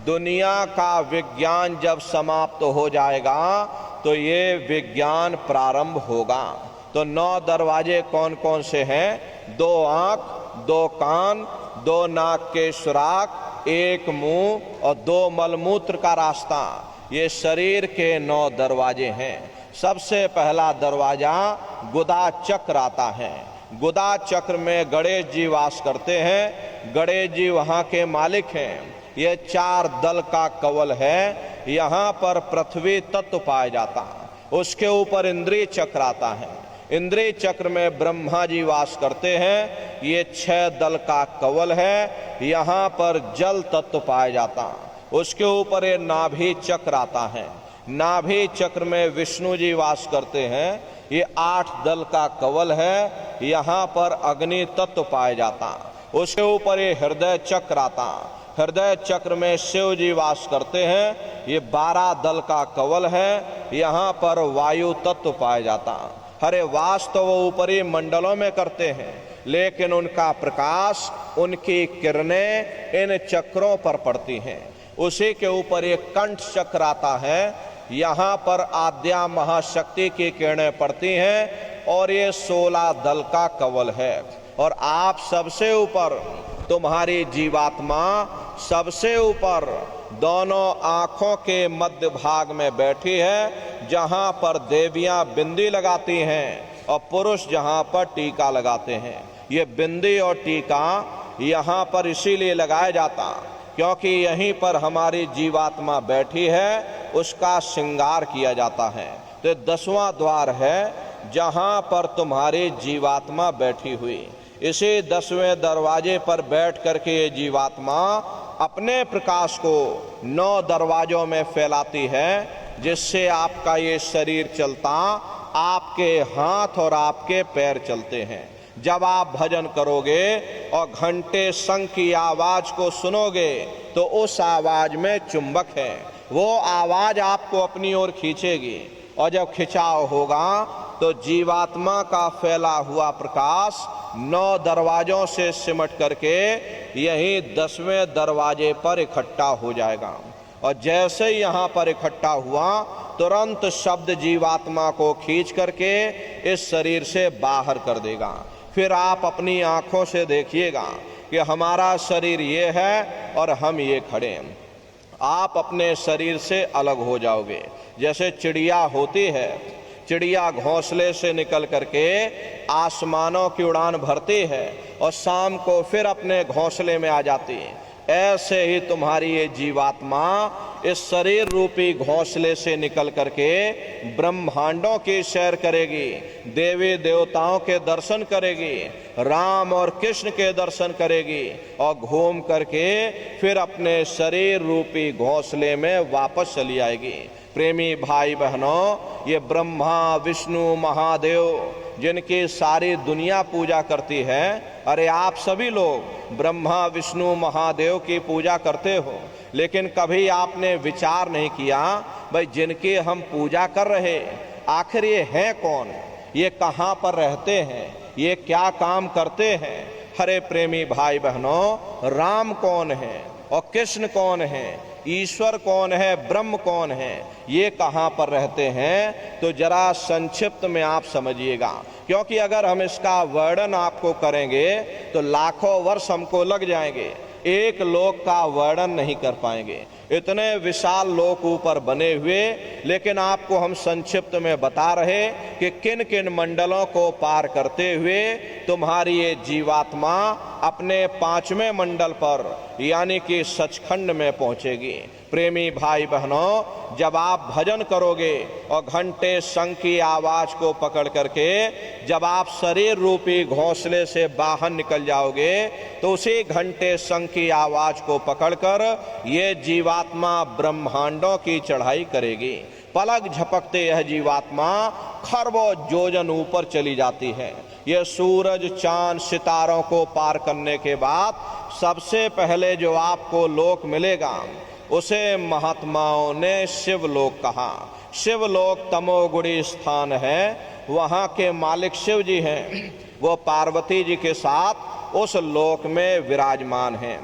Speaker 1: दुनिया का विज्ञान जब समाप्त हो जाएगा तो ये विज्ञान प्रारंभ होगा। तो 9 दरवाजे कौन कौन से हैं? 2 आंख, 2 कान, 2 नाक के सुराख, 1 मुंह और 2 मलमूत्र का रास्ता, ये शरीर के 9 दरवाजे हैं। सबसे पहला दरवाजा गुदा चक्र आता है। गुदा चक्र में गणेश जी वास करते हैं। गणेश जी वहाँ के मालिक हैं। ये 4 दल का कवल है। यहाँ पर पृथ्वी तत्व पाया जाता है। उसके ऊपर इंद्रिय चक्र आता है। इंद्रिय चक्र में ब्रह्मा जी वास करते हैं। ये 6 दल का कवल है। यहाँ पर जल तत्व पाया जाता है। उसके ऊपर ये नाभि चक्र आता है। नाभि चक्र में विष्णु जी वास करते हैं। ये 8 दल का कवल है। यहाँ पर अग्नि तत्व पाया जाता। उसके ऊपर ये हृदय चक्र आता। हृदय चक्र में शिव जी वास करते हैं। ये 12 दल का कवल है। यहाँ पर वायु तत्व पाया जाता। हरे वास तो वो ऊपरी मंडलों में करते हैं, लेकिन उनका प्रकाश, उनकी किरणें इन चक्रों पर पड़ती हैं। उसी के ऊपर एक कंठ चक्र आता है। यहाँ पर आद्या महाशक्ति की किरणें पड़ती हैं और ये 16 दल का कवल है। और आप सबसे ऊपर, तुम्हारी जीवात्मा सबसे ऊपर दोनों आंखों के मध्य भाग में बैठी है, जहाँ पर देवियाँ बिंदी लगाती हैं और पुरुष जहाँ पर टीका लगाते हैं। ये बिंदी और टीका यहाँ पर इसीलिए लगाया जाता क्योंकि यहीं पर हमारी जीवात्मा बैठी है, उसका श्रृंगार किया जाता है। तो 10वां द्वार है जहाँ पर तुम्हारी जीवात्मा बैठी हुई। इसी 10वें दरवाजे पर बैठ करके ये जीवात्मा अपने प्रकाश को 9 दरवाजों में फैलाती है, जिससे आपका ये शरीर चलता, आपके हाथ और आपके पैर चलते हैं। जब आप भजन करोगे और घंटे शंख की आवाज को सुनोगे तो उस आवाज में चुंबक है, वो आवाज आपको अपनी ओर खींचेगी। और जब खिंचाव होगा तो जीवात्मा का फैला हुआ प्रकाश 9 दरवाजों से सिमट करके यही 10वें दरवाजे पर इकट्ठा हो जाएगा। और जैसे ही यहाँ पर इकट्ठा हुआ, तुरंत शब्द जीवात्मा को खींच करके इस शरीर से बाहर कर देगा। फिर आप अपनी आंखों से देखिएगा कि हमारा शरीर ये है और हम ये खड़े हैं। आप अपने शरीर से अलग हो जाओगे। जैसे चिड़िया होती है, चिड़िया घोंसले से निकल करके आसमानों की उड़ान भरती है और शाम को फिर अपने घोंसले में आ जाती है। ऐसे ही तुम्हारी ये जीवात्मा इस शरीर रूपी घोंसले से निकल करके ब्रह्मांडों की सैर करेगी, देवी देवताओं के दर्शन करेगी, राम और कृष्ण के दर्शन करेगी और घूम करके फिर अपने शरीर रूपी घोंसले में वापस चली आएगी। प्रेमी भाई बहनों, ये ब्रह्मा विष्णु महादेव जिनकी सारी दुनिया पूजा करती है, अरे आप सभी लोग ब्रह्मा विष्णु महादेव की पूजा करते हो, लेकिन कभी आपने विचार नहीं किया भाई जिनकी हम पूजा कर रहे आखिर ये हैं कौन, ये कहाँ पर रहते हैं, ये क्या काम करते हैं। हरे प्रेमी भाई बहनों, राम कौन है और कृष्ण कौन है, ईश्वर कौन है, ब्रह्म कौन है, ये कहाँ पर रहते हैं, तो जरा संक्षिप्त में आप समझिएगा। क्योंकि अगर हम इसका वर्णन आपको करेंगे तो लाखों वर्ष हमको लग जाएंगे, एक लोक का वर्णन नहीं कर पाएंगे। इतने विशाल लोक ऊपर बने हुए, लेकिन आपको हम संक्षिप्त में बता रहे कि किन किन मंडलों को पार करते हुए तुम्हारी ये जीवात्मा अपने 5वें मंडल पर यानी कि सचखंड में पहुंचेगी। प्रेमी भाई बहनों, जब आप भजन करोगे और घंटे शंख की आवाज को पकड़ करके जब आप शरीर रूपी घोंसले से बाहर निकल जाओगे, तो उसी घंटे शंख की आवाज को पकड़कर ये जीवात्मा ब्रह्मांडों की चढ़ाई करेगी। पलक झपकते यह जीवात्मा खरबों योजन ऊपर चली जाती है। यह सूरज चांद सितारों को पार करने के बाद सबसे पहले जो आपको लोक मिलेगा उसे महात्माओं ने शिवलोक कहा। शिवलोक तमोगुणी स्थान है, वहाँ के मालिक शिव जी हैं, वो पार्वती जी के साथ उस लोक में विराजमान हैं।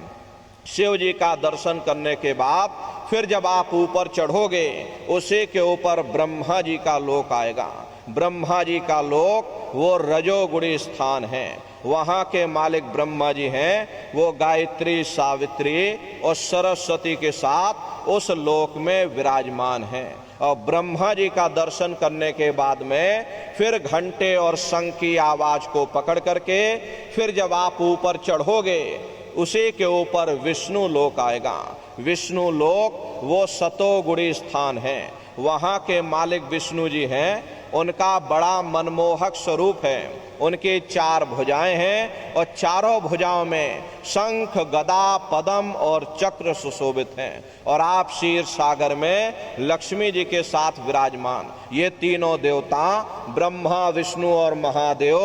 Speaker 1: शिव जी का दर्शन करने के बाद फिर जब आप ऊपर चढ़ोगे, उसी के ऊपर ब्रह्मा जी का लोक आएगा। ब्रह्मा जी का लोक वो रजोगुणी स्थान है, वहाँ के मालिक ब्रह्मा जी हैं, वो गायत्री सावित्री और सरस्वती के साथ उस लोक में विराजमान हैं। और ब्रह्मा जी का दर्शन करने के बाद में फिर घंटे और शंख की आवाज को पकड़ करके फिर जब आप ऊपर चढ़ोगे, उसी के ऊपर विष्णु लोक आएगा। विष्णु लोक वो सतोगुणी स्थान है, वहाँ के मालिक विष्णु जी हैं। उनका बड़ा मनमोहक स्वरूप है, उनकी 4 भुजाएं हैं और चारों भुजाओं में शंख गदा पद्म और चक्र सुशोभित हैं। और आप क्षीर सागर में लक्ष्मी जी के साथ विराजमान। ये तीनों देवता ब्रह्मा विष्णु और महादेव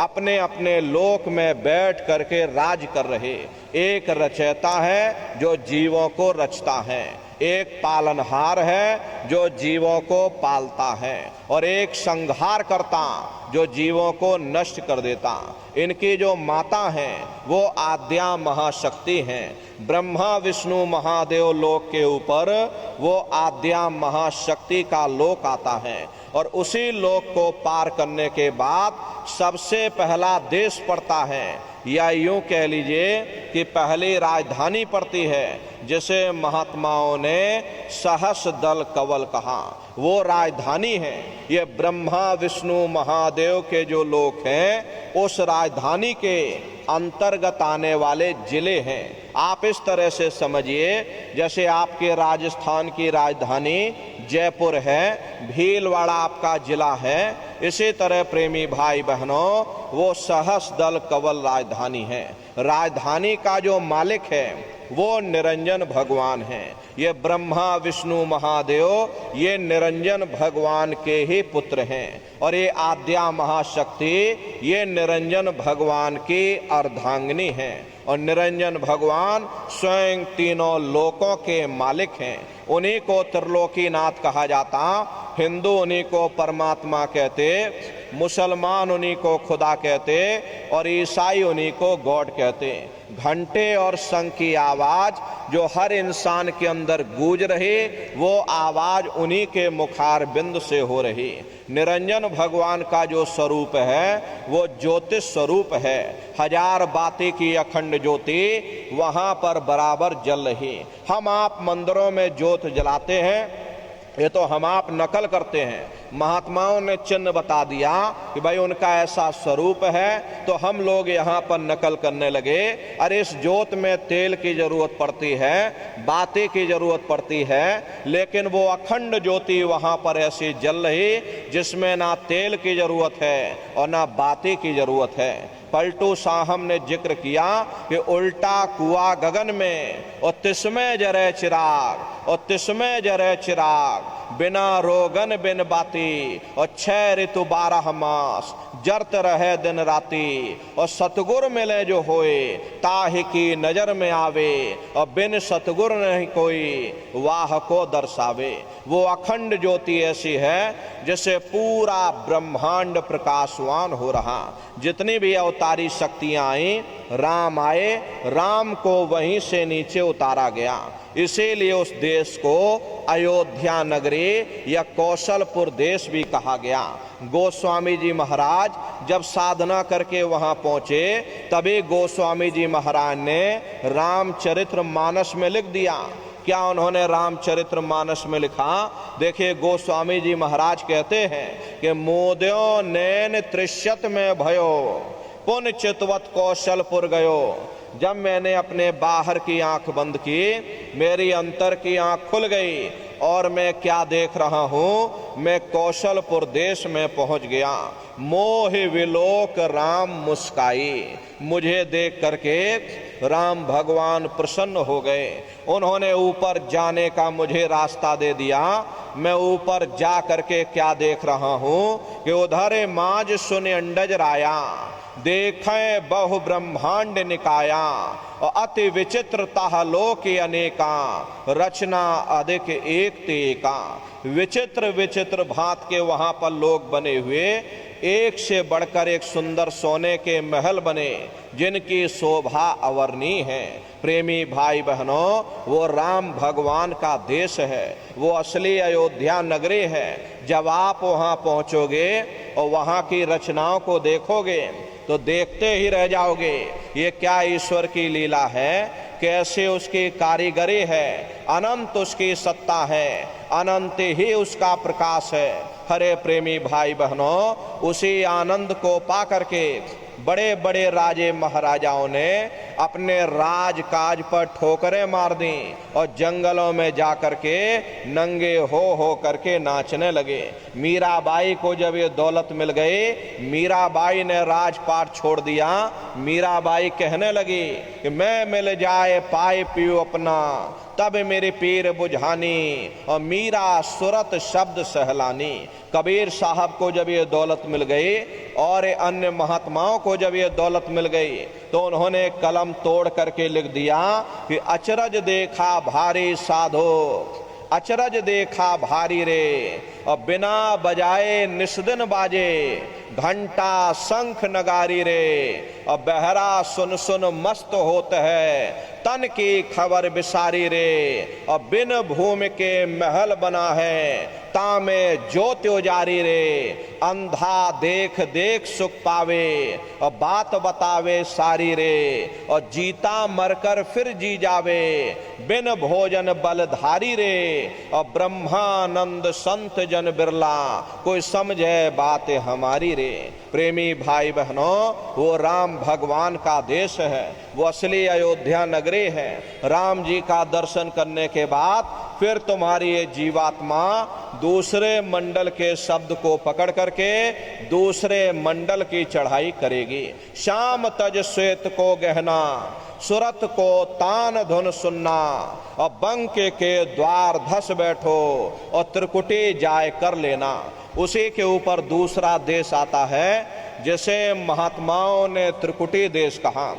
Speaker 1: अपने अपने लोक में बैठ करके राज कर रहे। एक रचयिता है जो जीवों को रचता है, एक पालनहार है जो जीवों को पालता है, और एक संहार करता जो जीवों को नष्ट कर देता। इनकी जो माता हैं वो आद्या महाशक्ति हैं। ब्रह्मा विष्णु महादेव लोक के ऊपर वो आद्या महाशक्ति का लोक आता है, और उसी लोक को पार करने के बाद सबसे पहला देश पड़ता है, या यूं कह लीजिए कि पहली राजधानी पड़ती है, जिसे महात्माओं ने सहस दल कवल कहा। वो राजधानी है, ये ब्रह्मा विष्णु महादेव के जो लोक हैं, उस राजधानी के अंतर्गत आने वाले जिले हैं। आप इस तरह से समझिए, जैसे आपके राजस्थान की राजधानी जयपुर है, भीलवाड़ा आपका जिला है, इसी तरह प्रेमी भाई बहनों वो सहस दल कवल राजधानी है। राजधानी का जो मालिक है वो निरंजन भगवान है। ये ब्रह्मा विष्णु महादेव ये निरंजन भगवान के ही पुत्र हैं, और ये आद्या महाशक्ति ये निरंजन भगवान की अर्धांगिनी है। और निरंजन भगवान स्वयं तीनों लोकों के मालिक हैं। उन्हीं को त्रिलोकीनाथ कहा जाता। हिंदू उन्हीं को परमात्मा कहते, मुसलमान उन्हीं को खुदा कहते, और ईसाई उन्हीं को गॉड कहते। घंटे और शंख की आवाज जो हर इंसान के अंदर गूंज रही, वो आवाज उन्हीं के मुखार बिंद से हो रही। निरंजन भगवान का जो स्वरूप है वो ज्योतिष स्वरूप है। 1000 बाती की अखंड ज्योति वहां पर बराबर जल रही। हम आप मंदिरों में ज्योत जलाते हैं, ये तो हम आप नकल करते हैं। महात्माओं ने चिन्ह बता दिया कि भाई उनका ऐसा स्वरूप है, तो हम लोग यहाँ पर नकल करने लगे। अरे इस ज्योत में तेल की जरूरत पड़ती है, बाती की जरूरत पड़ती है, लेकिन वो अखंड ज्योति वहाँ पर ऐसी जल रही जिसमें ना तेल की जरूरत है और ना बाती की जरूरत है। पलटू साहब ने जिक्र किया कि उल्टा कुआ गगन में और तिसमें जरे चिराग, और तिसमें जरे चिराग, बिना रोगन बिन बाती, और 6 ऋतु 12 मास जरत रहे दिन राती। और सतगुर मिले जो होए ताहि की नजर में आवे, और बिन सतगुर नहीं कोई वाह को दर्शावे। वो अखंड ज्योति ऐसी है जिससे पूरा ब्रह्मांड प्रकाशवान हो रहा। जितनी भी अवतारी शक्तियां आई, राम आए, राम को वहीं से नीचे उतारा गया। इसीलिए उस देश को अयोध्या नगरी या कौशलपुर देश भी कहा गया। गोस्वामी जी महाराज जब साधना करके वहां पहुंचे, तभी गोस्वामी जी महाराज ने रामचरित्र मानस में लिख दिया क्या उन्होंने रामचरितमानस में लिखा? देखिए गोस्वामी जी महाराज कहते हैं कि मोद्यो नैन त्रिशत में भयो पुन चितवत कौशलपुर गयो। जब मैंने अपने बाहर की आंख बंद की, मेरी अंतर की आंख खुल गई और मैं क्या देख रहा हूं? मैं कौशलपुर देश में पहुंच गया। मोह विलोक राम मुस्काई, मुझे देख करके राम भगवान प्रसन्न हो गए। उन्होंने ऊपर जाने का मुझे रास्ता दे दिया। मैं ऊपर जा करके क्या देख रहा हूं कि उधर माज सुन अंडज राया, देखें बहु ब्रह्मांड निकाया, और अति विचित्रता लोक अनेका, रचना अधिक एक तेका। विचित्र विचित्र भांत के वहां पर लोग बने हुए, एक से बढ़कर एक सुंदर सोने के महल बने जिनकी शोभा अवर्णीय है। प्रेमी भाई बहनों, वो राम भगवान का देश है, वो असली अयोध्या नगरी है। जब आप वहां पहुंचोगे और वहां की रचनाओं को देखोगे तो देखते ही रह जाओगे, ये क्या ईश्वर की लीला है, कैसे उसकी कारीगरी है, अनंत उसकी सत्ता है, अनंत ही उसका प्रकाश है। हरे प्रेमी भाई बहनों, उसी आनंद को पा करके बड़े बड़े राजे महाराजाओं ने अपने राजकाज पर ठोकरें मार दी और जंगलों में जाकर के नंगे हो करके नाचने लगे। मीराबाई को जब ये दौलत मिल गई, मीराबाई ने राजपाट छोड़ दिया। मीराबाई कहने लगी कि मैं मिल जाए पाए पियो अपना, तब मेरे पीर बुझानी, और मीरा सुरत शब्द सहलानी। कबीर साहब को जब ये दौलत मिल गई और अन्य महात्माओं को जब ये दौलत मिल गई तो उन्होंने कलम तोड़ करके लिख दिया कि अचरज देखा भारी साधो, अचरज देखा भारी रे, और बिना बजाए निस्दिन बाजे, घंटा शंख नगारी रे, और बहरा सुन सुन मस्त होत है, तन की खबर बिसारी रे, और बिन भूमि के महल बना है, तामे ज्योति उजारी रे, अंधा देख देख सुख पावे, और बात बतावे सारी रे, और जीता मरकर फिर जी जावे, बिन भोजन बलधारी रे, और ब्रह्मानंद संत जन बिरला, कोई समझे बात हमारी रे। प्रेमी भाई बहनों, वो राम भगवान का देश है, वो असली अयोध्या नगरी है। राम जी का दर्शन करने के बाद फिर तुम्हारी ये जीवात्मा दूसरे मंडल के शब्द को पकड़ करके दूसरे मंडल की चढ़ाई करेगी। शाम तज श्वेत को गहना, सुरत को तान धुन सुनना, और बंक के द्वार धस बैठो, और त्रिकुटी जाय कर लेना। उसी के ऊपर दूसरा देश आता है जिसे महात्माओं ने त्रिकुटी देश कहा।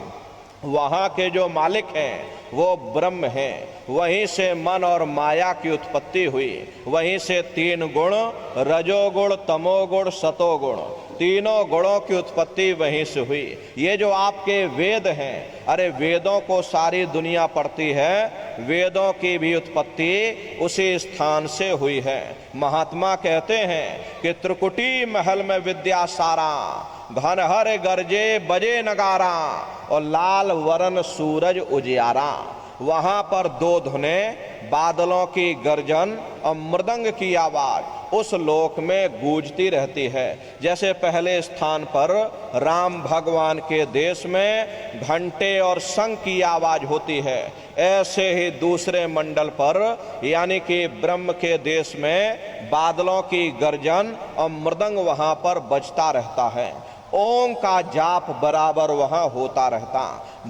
Speaker 1: वहाँ के जो मालिक हैं वो ब्रह्म हैं, वहीं से मन और माया की उत्पत्ति हुई, वहीं से तीन गुण, रजोगुण तमोगुण सतोगुण, तीनों गुणों की उत्पत्ति वहीं से हुई। ये जो आपके वेद हैं, अरे वेदों को सारी दुनिया पढ़ती है, वेदों की भी उत्पत्ति उसी स्थान से हुई है। महात्मा कहते हैं कि त्रिकुटी महल में विद्या सारा, घनहर गरजे बजे नगारा, और लाल वरण सूरज उजियारा। वहां पर दो धुने, बादलों की गर्जन और मृदंग की आवाज उस लोक में गूंजती रहती है। जैसे पहले स्थान पर राम भगवान के देश में घंटे और शंख की आवाज होती है, ऐसे ही दूसरे मंडल पर यानी कि ब्रह्म के देश में बादलों की गर्जन और मृदंग वहां पर बजता रहता है। ओम का जाप बराबर वहां होता रहता।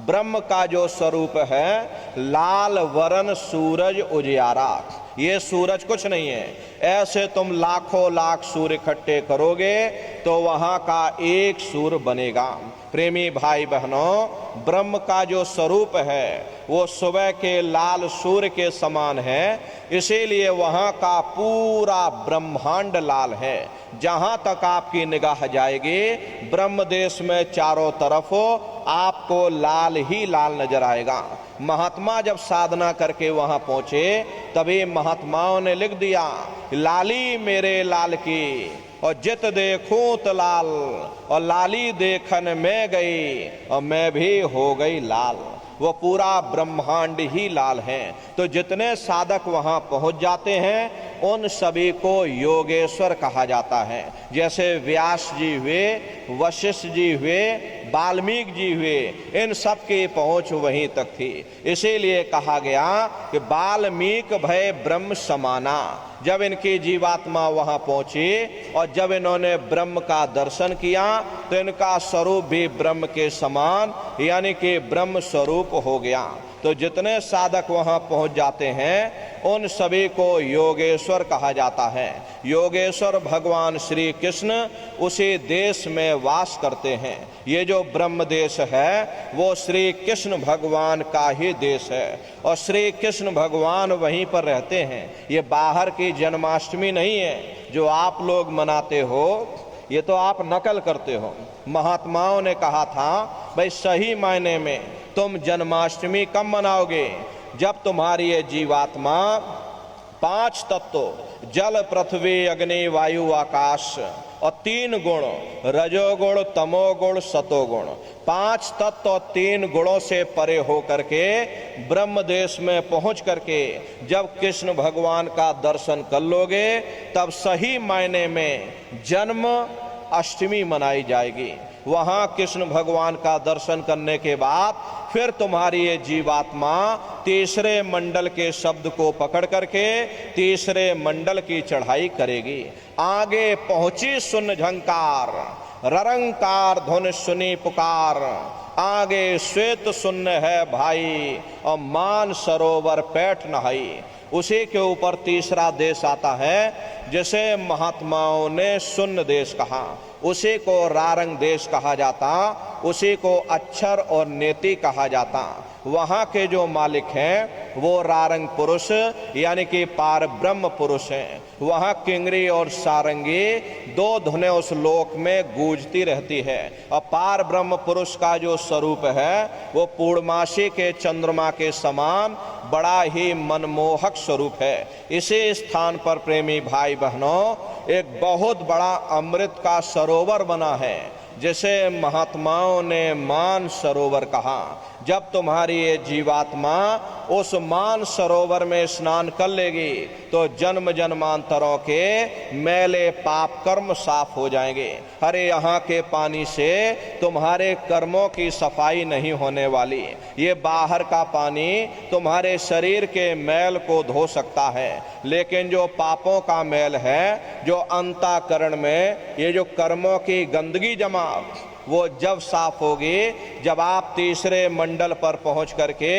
Speaker 1: ब्रह्म का जो स्वरूप है लाल वरण सूरज उजियारा, ये सूरज कुछ नहीं है। ऐसे तुम लाखों लाख सूर्य इकट्ठे करोगे तो वहां का एक सूर्य बनेगा। प्रेमी भाई बहनों, ब्रह्म का जो स्वरूप है वो सुबह के लाल सूर्य के समान है, इसीलिए वहां का पूरा ब्रह्मांड लाल है। जहां तक आपकी निगाह जाएगी ब्रह्म देश में चारों तरफ आपको लाल ही लाल नजर आएगा। महात्मा जब साधना करके वहां पहुंचे तभी महात्माओं ने लिख दिया, लाली मेरे लाल की, और जित देखूं तो लाल, और लाली देखन में गई और मैं भी हो गई लाल। वो पूरा ब्रह्मांड ही लाल है। तो जितने साधक वहां पहुंच जाते हैं उन सभी को योगेश्वर कहा जाता है। जैसे व्यास जी हुए, वशिष्ठ जी हुए, वाल्मीकि जी हुए, इन सब की पहुंच वहीं तक थी। इसीलिए कहा गया कि वाल्मीकि भय ब्रह्म समाना। जब इनकी जीवात्मा वहां पहुंची और जब इन्होंने ब्रह्म का दर्शन किया तो इनका स्वरूप भी ब्रह्म के समान यानी कि ब्रह्म स्वरूप हो गया। तो जितने साधक वहां पहुंच जाते हैं उन सभी को योगेश्वर कहा जाता है। योगेश्वर भगवान श्री कृष्ण उसी देश में वास करते हैं। ये जो ब्रह्म देश है वो श्री कृष्ण भगवान का ही देश है और श्री कृष्ण भगवान वहीं पर रहते हैं। ये बाहर की जन्माष्टमी नहीं है जो आप लोग मनाते हो, ये तो आप नकल करते हो। महात्माओं ने कहा था भाई सही मायने में तुम जन्माष्टमी कब मनाओगे? जब तुम्हारी ये जीवात्मा 5 तत्व जल पृथ्वी अग्नि वायु आकाश और 3 गुण रजोगुण तमोगुण सतोगुण 5 तत्व और 3 गुणों से परे हो करके ब्रह्म देश में पहुंच करके जब कृष्ण भगवान का दर्शन कर लोगे तब सही मायने में जन्म अष्टमी मनाई जाएगी। वहां कृष्ण भगवान का दर्शन करने के बाद फिर तुम्हारी ये जीवात्मा तीसरे मंडल के शब्द को पकड़ करके तीसरे मंडल की चढ़ाई करेगी। आगे पहुंची सुन झंकार, ररंकार धुन सुनी पुकार, आगे श्वेत सुन्न है भाई और मान सरोवर पैठ नहाई। उसी के ऊपर तीसरा देश आता है जिसे महात्माओं ने सुन्न देश कहा, उसी को रारंग देश कहा जाता, उसी को अक्षर और नेति कहा जाता। वहाँ के जो मालिक हैं वो रारंग पुरुष यानी कि पार ब्रह्म पुरुष हैं। वहाँ किंगरी और सारंगी 2 धुनें उस लोक में गूंजती रहती है और पार ब्रह्म पुरुष का जो स्वरूप है वो पूर्णमासी के चंद्रमा के समान बड़ा ही मनमोहक स्वरूप है। इसी स्थान पर प्रेमी भाई बहनों एक बहुत बड़ा अमृत का सरोवर बना है जिसे महात्माओं ने मान सरोवर कहा। जब तुम्हारी ये जीवात्मा उस मान सरोवर में स्नान कर लेगी तो जन्म जन्मांतरों के मैले पाप कर्म साफ हो जाएंगे। अरे यहाँ के पानी से तुम्हारे कर्मों की सफाई नहीं होने वाली। ये बाहर का पानी तुम्हारे शरीर के मैल को धो सकता है, लेकिन जो पापों का मैल है, जो अंतःकरण में ये जो कर्मों की गंदगी जमा वो जब साफ होगी जब आप तीसरे मंडल पर पहुंच करके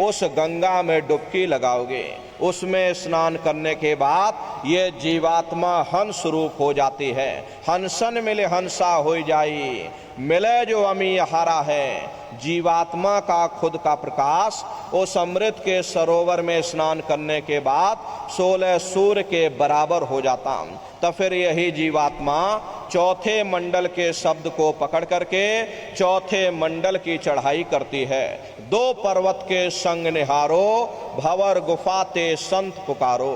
Speaker 1: उस गंगा में डुबकी लगाओगे। उसमें स्नान करने के बाद ये जीवात्मा हंस रूप हो जाती है। हंसन मिले हंसा हो जाई, मिले जो अमी हारा है। जीवात्मा का खुद का प्रकाश उस अमृत के सरोवर में स्नान करने के बाद 16 सूर्य के बराबर हो जाता। तब फिर यही जीवात्मा चौथे मंडल के शब्द को पकड़ करके चौथे मंडल की चढ़ाई करती है। 2 पर्वत के संग निहारो, भंवर गुफा ते संत पुकारो।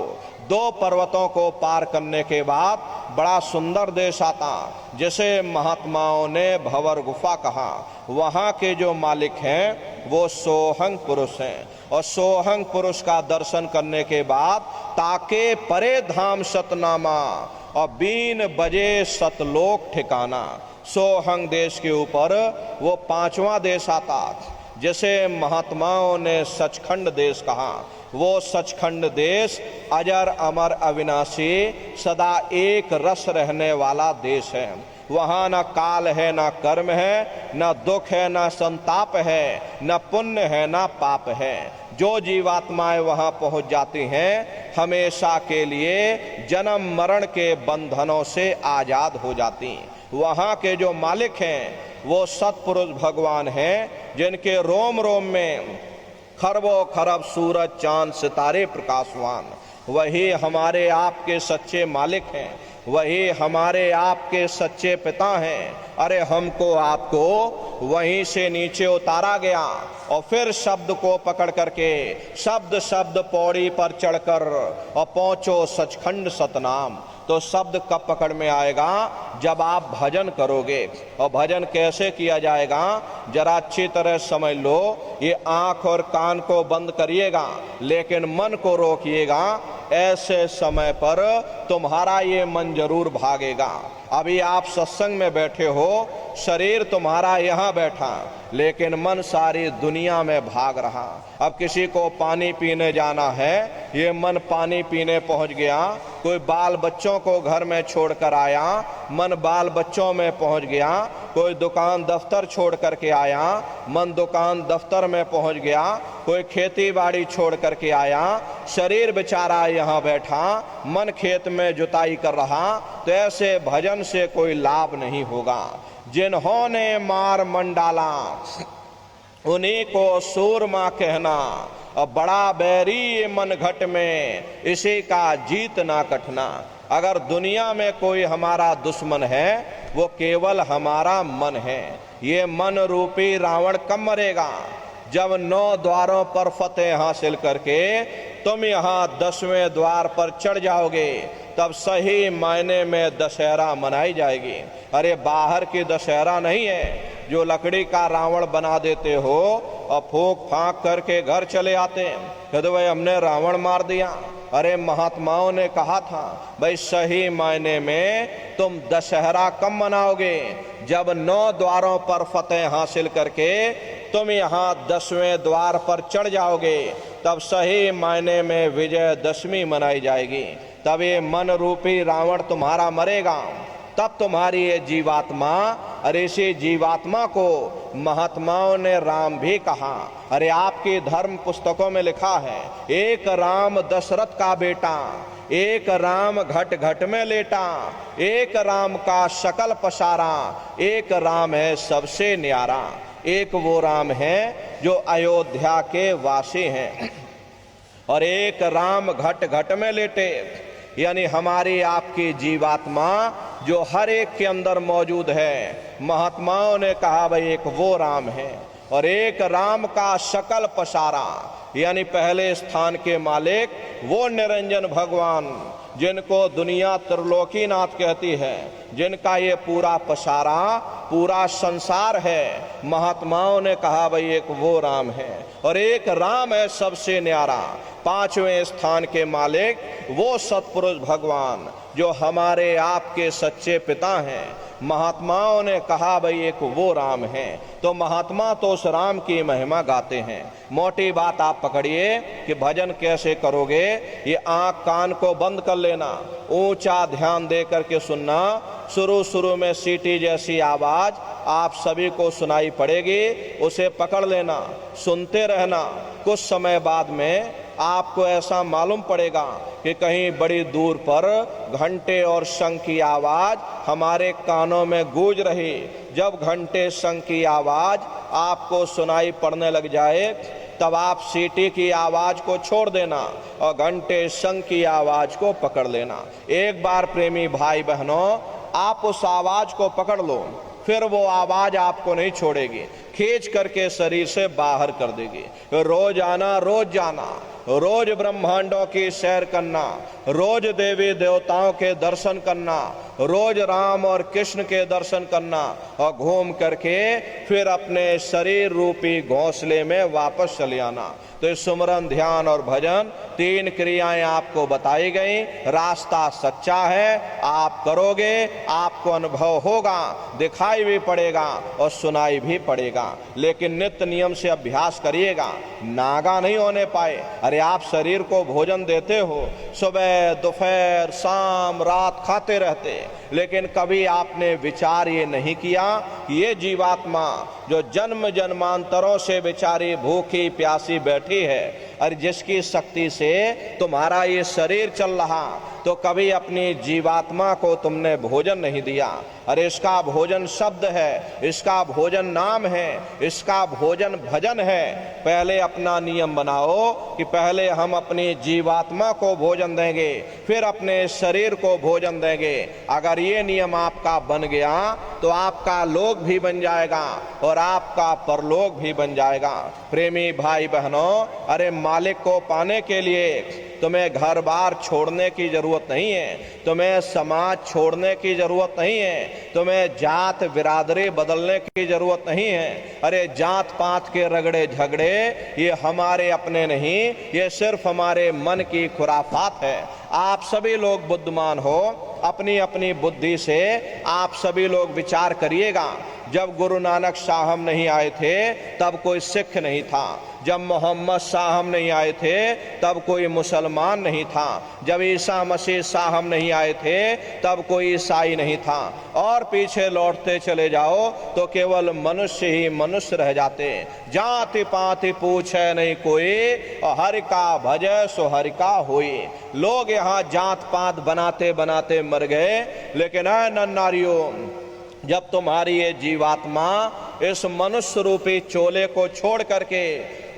Speaker 1: 2 पर्वतों को पार करने के बाद बड़ा सुंदर देश आता जिसे महात्माओं ने भंवर गुफा कहा। वहाँ के जो मालिक हैं वो सोहंग पुरुष हैं और सोहंग पुरुष का दर्शन करने के बाद ताके परे धाम सतनामा और 3 बजे सतलोक ठिकाना। सोहंग देश के ऊपर वो 5वां देश आता जिसे महात्माओं ने सचखंड देश कहा। वो सचखंड देश अजर अमर अविनाशी सदा एक रस रहने वाला देश है। वहाँ न काल है, न कर्म है, न दुख है, न संताप है, न पुण्य है, न पाप है। जो जीवात्माएं वहाँ पहुँच जाती हैं हमेशा के लिए जन्म मरण के बंधनों से आज़ाद हो जाती। वहाँ के जो मालिक हैं वो सत्पुरुष भगवान हैं जिनके रोम रोम में खरबों खरब सूरज चांद सितारे प्रकाशवान। वही हमारे आपके सच्चे मालिक हैं, वही हमारे आपके सच्चे पिता हैं। अरे हमको आपको वहीं से नीचे उतारा गया और फिर शब्द को पकड़ करके शब्द शब्द पौड़ी पर चढ़कर और पहुंचो सचखंड सतनाम। तो शब्द कब पकड़ में आएगा? जब आप भजन करोगे। और भजन कैसे किया जाएगा? जरा अच्छी तरह समझ लो। ये आंख और कान को बंद करिएगा लेकिन मन को रोकिएगा। ऐसे समय पर तुम्हारा ये मन जरूर भागेगा। अभी आप सत्संग में बैठे हो, शरीर तुम्हारा यहाँ बैठा लेकिन मन सारी दुनिया में भाग रहा। अब किसी को पानी पीने जाना है, ये मन पानी पीने पहुंच गया। कोई बाल बच्चों को घर में छोड़कर आया, मन बाल बच्चों में पहुंच गया। कोई दुकान दफ्तर छोड़ करके आया, मन दुकान दफ्तर में पहुंच गया। कोई खेती बाड़ी छोड़ करके आया, शरीर बेचारा यहाँ बैठा, मन खेत में जुताई कर रहा। तो ऐसे भजन से कोई लाभ नहीं होगा। जिन्होंने मार मन डाला उन्हीं को सूरमा कहना, और बड़ा बैरी ये मन घट में इसी का जीतना कठना। अगर दुनिया में कोई हमारा दुश्मन है वो केवल हमारा मन है। ये मन रूपी रावण कब मरेगा? जब 9 द्वारों पर फतेह हासिल करके तुम यहाँ 10वें द्वार पर चढ़ जाओगे, तब सही मायने में दशहरा मनाई जाएगी। अरे बाहर की दशहरा नहीं है जो लकड़ी का रावण बना देते हो और फूंक फांक करके घर चले आते हैं, कहते भाई हमने रावण मार दिया। अरे महात्माओं ने कहा था भाई सही मायने में तुम दशहरा कब मनाओगे? जब 9 द्वारों पर फतेह हासिल करके तुम यहाँ 10वें द्वार पर चढ़ जाओगे, तब सही मायने में विजयदशमी मनाई जाएगी। तब ये मन रूपी रावण तुम्हारा मरेगा, तब तुम्हारी ये जीवात्मा। अरे इसी जीवात्मा को महात्माओं ने राम भी कहा। अरे आपकी धर्म पुस्तकों में लिखा है, एक राम दशरथ का बेटा, एक राम घट घट में लेटा, एक राम का शकल पसारा, एक राम है सबसे न्यारा। एक वो राम है जो अयोध्या के वासी हैं, और एक राम घट घट में लेटे, यानी हमारी आपकी जीवात्मा जो हर एक के अंदर मौजूद है। महात्माओं ने कहा भाई एक वो राम है, और एक राम का शकल पसारा, यानी पहले स्थान के मालिक वो निरंजन भगवान जिनको दुनिया त्रिलोकीनाथ कहती है, जिनका ये पूरा पसारा पूरा संसार है। महात्माओं ने कहा भाई एक वो राम है, और एक राम है सबसे न्यारा। 5वें स्थान के मालिक वो सतपुरुष भगवान जो हमारे आपके सच्चे पिता हैं। महात्माओं ने कहा भाई एक वो राम है। तो महात्मा तो उस राम की महिमा गाते हैं। मोटी बात आप पकड़िए कि भजन कैसे करोगे। ये आंख कान को बंद कर लेना, ऊंचा ध्यान दे करके सुनना। शुरू में सीटी जैसी आवाज आप सभी को सुनाई पड़ेगी, उसे पकड़ लेना, सुनते रहना। कुछ समय बाद में आपको ऐसा मालूम पड़ेगा कि कहीं बड़ी दूर पर घंटे और शंख की आवाज हमारे कानों में गूंज रही। जब घंटे शंख की आवाज आपको सुनाई पड़ने लग जाए, तब आप सीटी की आवाज को छोड़ देना और घंटे शंख की आवाज को पकड़ लेना। एक बार प्रेमी भाई बहनों आप उस आवाज को पकड़ लो, फिर वो आवाज आपको नहीं छोड़ेगी, खींच करके शरीर से बाहर कर देगी। रोज आना, रोज जाना, रोज ब्रह्मांडों की सैर करना, रोज देवी देवताओं के दर्शन करना, रोज राम और कृष्ण के दर्शन करना, और घूम करके फिर अपने शरीर रूपी घोंसले में वापस चले आना। तो इस सुमरन, ध्यान और भजन 3 क्रियाएं आपको बताई गई। रास्ता सच्चा है, आप करोगे, आपको अनुभव होगा, दिखाई भी पड़ेगा और सुनाई भी पड़ेगा। लेकिन नित्य नियम से अभ्यास करिएगा, नागा नहीं होने पाए। अरे आप शरीर को भोजन देते हो, सुबह दोपहर शाम रात खाते रहते, लेकिन कभी आपने विचार ये नहीं किया कि ये जीवात्मा जो जन्म जन्मांतरों से बेचारी भूखी प्यासी बैठी है, और जिसकी शक्ति से तुम्हारा ये शरीर चल रहा, तो कभी अपनी जीवात्मा को तुमने भोजन नहीं दिया। अरे इसका भोजन शब्द है, इसका भोजन नाम है, इसका भोजन भजन है। पहले अपना नियम बनाओ कि पहले हम अपनी जीवात्मा को भोजन देंगे, फिर अपने शरीर को भोजन देंगे। अगर ये नियम आपका बन गया तो आपका लोक भी बन जाएगा और आपका परलोक भी बन जाएगा। प्रेमी भाई बहनों, अरे मालिक को पाने के लिए तुम्हें घर बार छोड़ने की जरूरत नहीं है, तुम्हें समाज छोड़ने की जरूरत नहीं है, तुम्हें जात बिरादरी बदलने की जरूरत नहीं है। अरे जात पात के रगड़े झगड़े ये हमारे अपने नहीं, ये सिर्फ हमारे मन की खुराफात है। आप सभी लोग बुद्धिमान हो, अपनी अपनी बुद्धि से आप सभी लोग विचार करिएगा। जब गुरु नानक साहब नहीं आए थे तब कोई सिख नहीं था, जब मोहम्मद साहब नहीं आए थे तब कोई मुसलमान नहीं था, जब ईसा मसीह साहब नहीं आए थे तब कोई ईसाई नहीं था, और पीछे लौटते चले जाओ तो केवल मनुष्य ही मनुष्य रह जाते। जाति पाति पूछे नहीं कोई, और हरि का भजय सो हरि का होई। लोग यहाँ जात पात बनाते बनाते मर गए, लेकिन ऐ नन्नारियों, जब तुम्हारी ये जीवात्मा इस मनुष्य रूपी चोले को छोड़ करके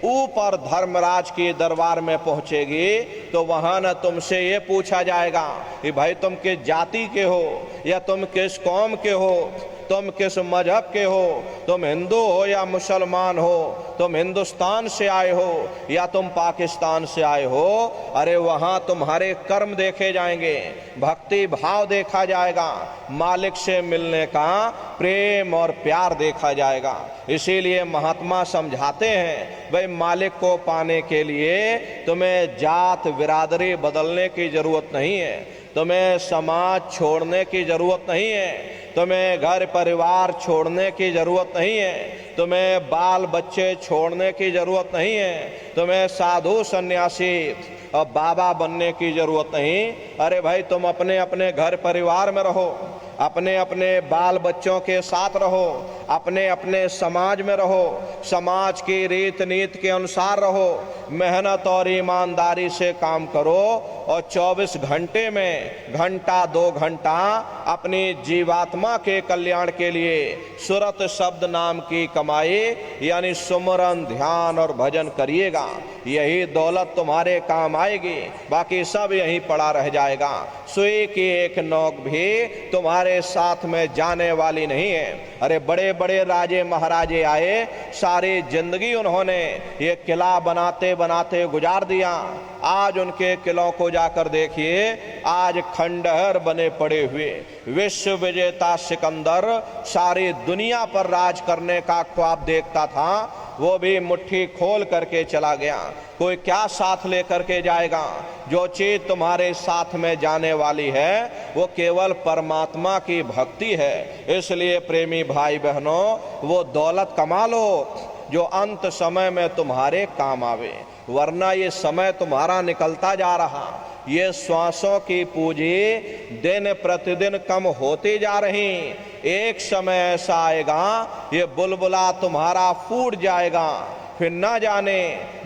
Speaker 1: ऊपर धर्मराज के दरबार में पहुंचेगी तो वहां न तुमसे ये पूछा जाएगा कि भाई तुम किस जाति के हो, या तुम किस कौम के हो, तुम किस मजहब के हो, तुम हिंदू हो या मुसलमान हो, तुम हिंदुस्तान से आए हो या तुम पाकिस्तान से आए हो। अरे वहां तुम्हारे कर्म देखे जाएंगे, भक्ति भाव देखा जाएगा, मालिक से मिलने का प्रेम और प्यार देखा जाएगा। इसीलिए महात्मा समझाते हैं, भाई मालिक को पाने के लिए तुम्हें जात बिरादरी बदलने की जरूरत नहीं है, तुम्हें समाज छोड़ने की जरूरत नहीं है, तुम्हें घर परिवार छोड़ने की जरूरत नहीं है, तुम्हें बाल बच्चे छोड़ने की जरूरत नहीं है, तुम्हें साधु सन्यासी और बाबा बनने की जरूरत नहीं। अरे भाई तुम अपने अपने घर परिवार में रहो, अपने अपने बाल बच्चों के साथ रहो, अपने अपने समाज में रहो, समाज की रीत नीति के अनुसार रहो, मेहनत और ईमानदारी से काम करो, और 24 घंटे में घंटा 2 घंटा अपनी जीवात्मा के कल्याण के लिए सुरत शब्द नाम की कमाई यानी सुमरन ध्यान और भजन करिएगा। यही दौलत तुम्हारे काम आएगी, बाकी सब यहीं पड़ा रह जाएगा। सुई की एक नोक भी तुम्हारे साथ में जाने वाली नहीं है। अरे बड़े बड़े राजे महाराजे आए, सारी जिंदगी उन्होंने ये किला बनाते बनाते गुजार दिया। आज उनके किलों को जाकर देखिए, आज खंडहर बने पड़े हुए। विश्व विजेता सिकंदर सारी दुनिया पर राज करने का ख्वाब देखता था, वो भी मुट्ठी खोल करके चला गया। कोई क्या साथ लेकर के जाएगा? जो चीज तुम्हारे साथ में जाने वाली है वो केवल परमात्मा की भक्ति है। इसलिए प्रेमी भाई बहनों, वो दौलत कमा लो जो अंत समय में तुम्हारे काम आवे, वरना ये समय तुम्हारा निकलता जा रहा, ये श्वासों की पूंजी दिन प्रतिदिन कम होती जा रही। एक समय ऐसा आएगा ये बुलबुला तुम्हारा फूट जाएगा, फिर ना जाने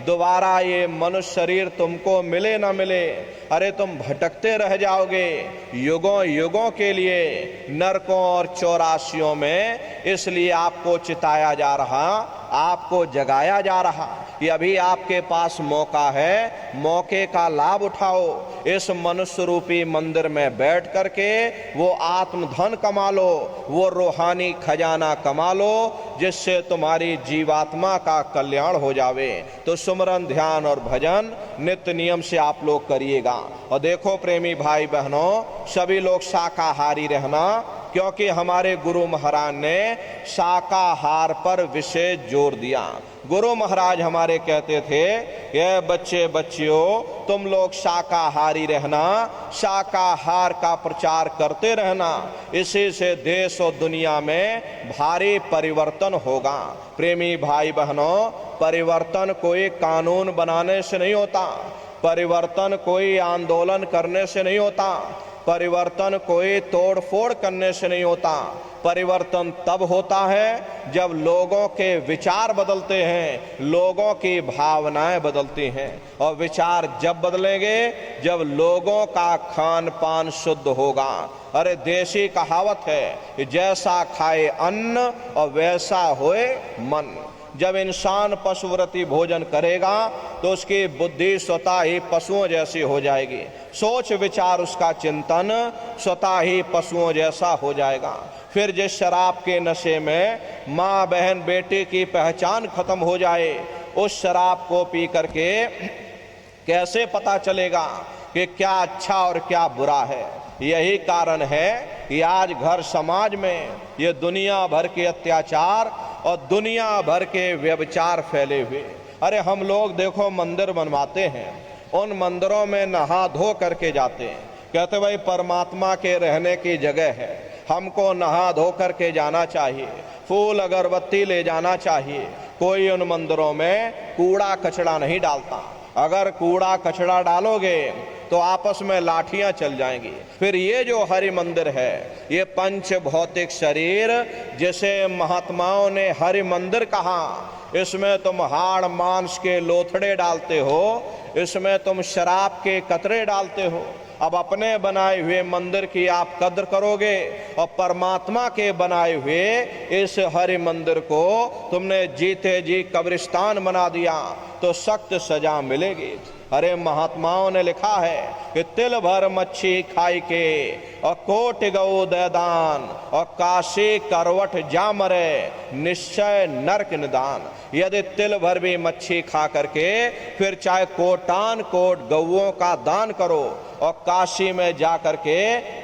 Speaker 1: दोबारा ये मनुष्य शरीर तुमको मिले ना मिले। अरे तुम भटकते रह जाओगे युगों युगों के लिए नरकों और चौरासियों में। इसलिए आपको चिताया जा रहा, आपको जगाया जा रहा कि अभी आपके पास मौका है, मौके का लाभ उठाओ। इस मनुष्य रूपी मंदिर में बैठ करके वो आत्मधन कमा लो, वो रूहानी खजाना कमा लो, जिससे तुम्हारी जीवात्मा का कल्याण हो जावे। तो सुमरन ध्यान और भजन नित्य नियम से आप लोग करिएगा। और देखो प्रेमी भाई बहनों, सभी लोग शाकाहारी रहना, क्योंकि हमारे गुरु महाराज ने शाकाहार पर विशेष जोर दिया। गुरु महाराज हमारे कहते थे, ये बच्चे बच्चियों तुम लोग शाकाहारी रहना, शाकाहार का प्रचार करते रहना, इसी से देश और दुनिया में भारी परिवर्तन होगा। प्रेमी भाई बहनों, परिवर्तन कोई कानून बनाने से नहीं होता, परिवर्तन कोई आंदोलन करने से नहीं होता, परिवर्तन कोई तोड़ फोड़ करने से नहीं होता, परिवर्तन तब होता है जब लोगों के विचार बदलते हैं, लोगों की भावनाएं बदलती हैं। और विचार जब बदलेंगे जब लोगों का खान पान शुद्ध होगा। अरे देशी कहावत है कि जैसा खाए अन्न और वैसा होए मन। जब इंसान पशुव्रती भोजन करेगा तो उसकी बुद्धि स्वतः ही पशुओं जैसी हो जाएगी, सोच विचार उसका चिंतन स्वतः ही पशुओं जैसा हो जाएगा। फिर जिस शराब के नशे में माँ बहन बेटे की पहचान खत्म हो जाए, उस शराब को पी करके कैसे पता चलेगा कि क्या अच्छा और क्या बुरा है। यही कारण है कि आज घर समाज में ये दुनिया भर के अत्याचार और दुनिया भर के व्यभिचार फैले हुए। अरे हम लोग देखो मंदिर बनवाते हैं, उन मंदिरों में नहा धो करके जाते हैं, कहते भाई परमात्मा के रहने की जगह है, हमको नहा धो करके जाना चाहिए, फूल अगरबत्ती ले जाना चाहिए। कोई उन मंदिरों में कूड़ा कचरा नहीं डालता। अगर कूड़ा कचरा डालोगे तो आपस में लाठियां चल जाएंगी। फिर ये जो हरि मंदिर है, ये पंच भौतिक शरीर जिसे महात्माओं ने हरि मंदिर कहा, इसमें तुम हाड़ मांस के लोथड़े डालते हो, इसमें तुम शराब के कतरे डालते हो। अब अपने बनाए हुए मंदिर की आप कद्र करोगे और परमात्मा के बनाए हुए इस हरि मंदिर को तुमने जीते जी कब्रिस्तान बना दिया तो सख्त सजा मिलेगी। अरे महात्माओं ने लिखा है कि तिल भर मच्छी खाई के और कोट गौ दैदान और काशी करवट जा मरे निश्चय नरक निदान। यदि तिल भर भी मच्छी खा करके फिर चाहे कोटान कोट गौओं का दान करो और काशी में जा करके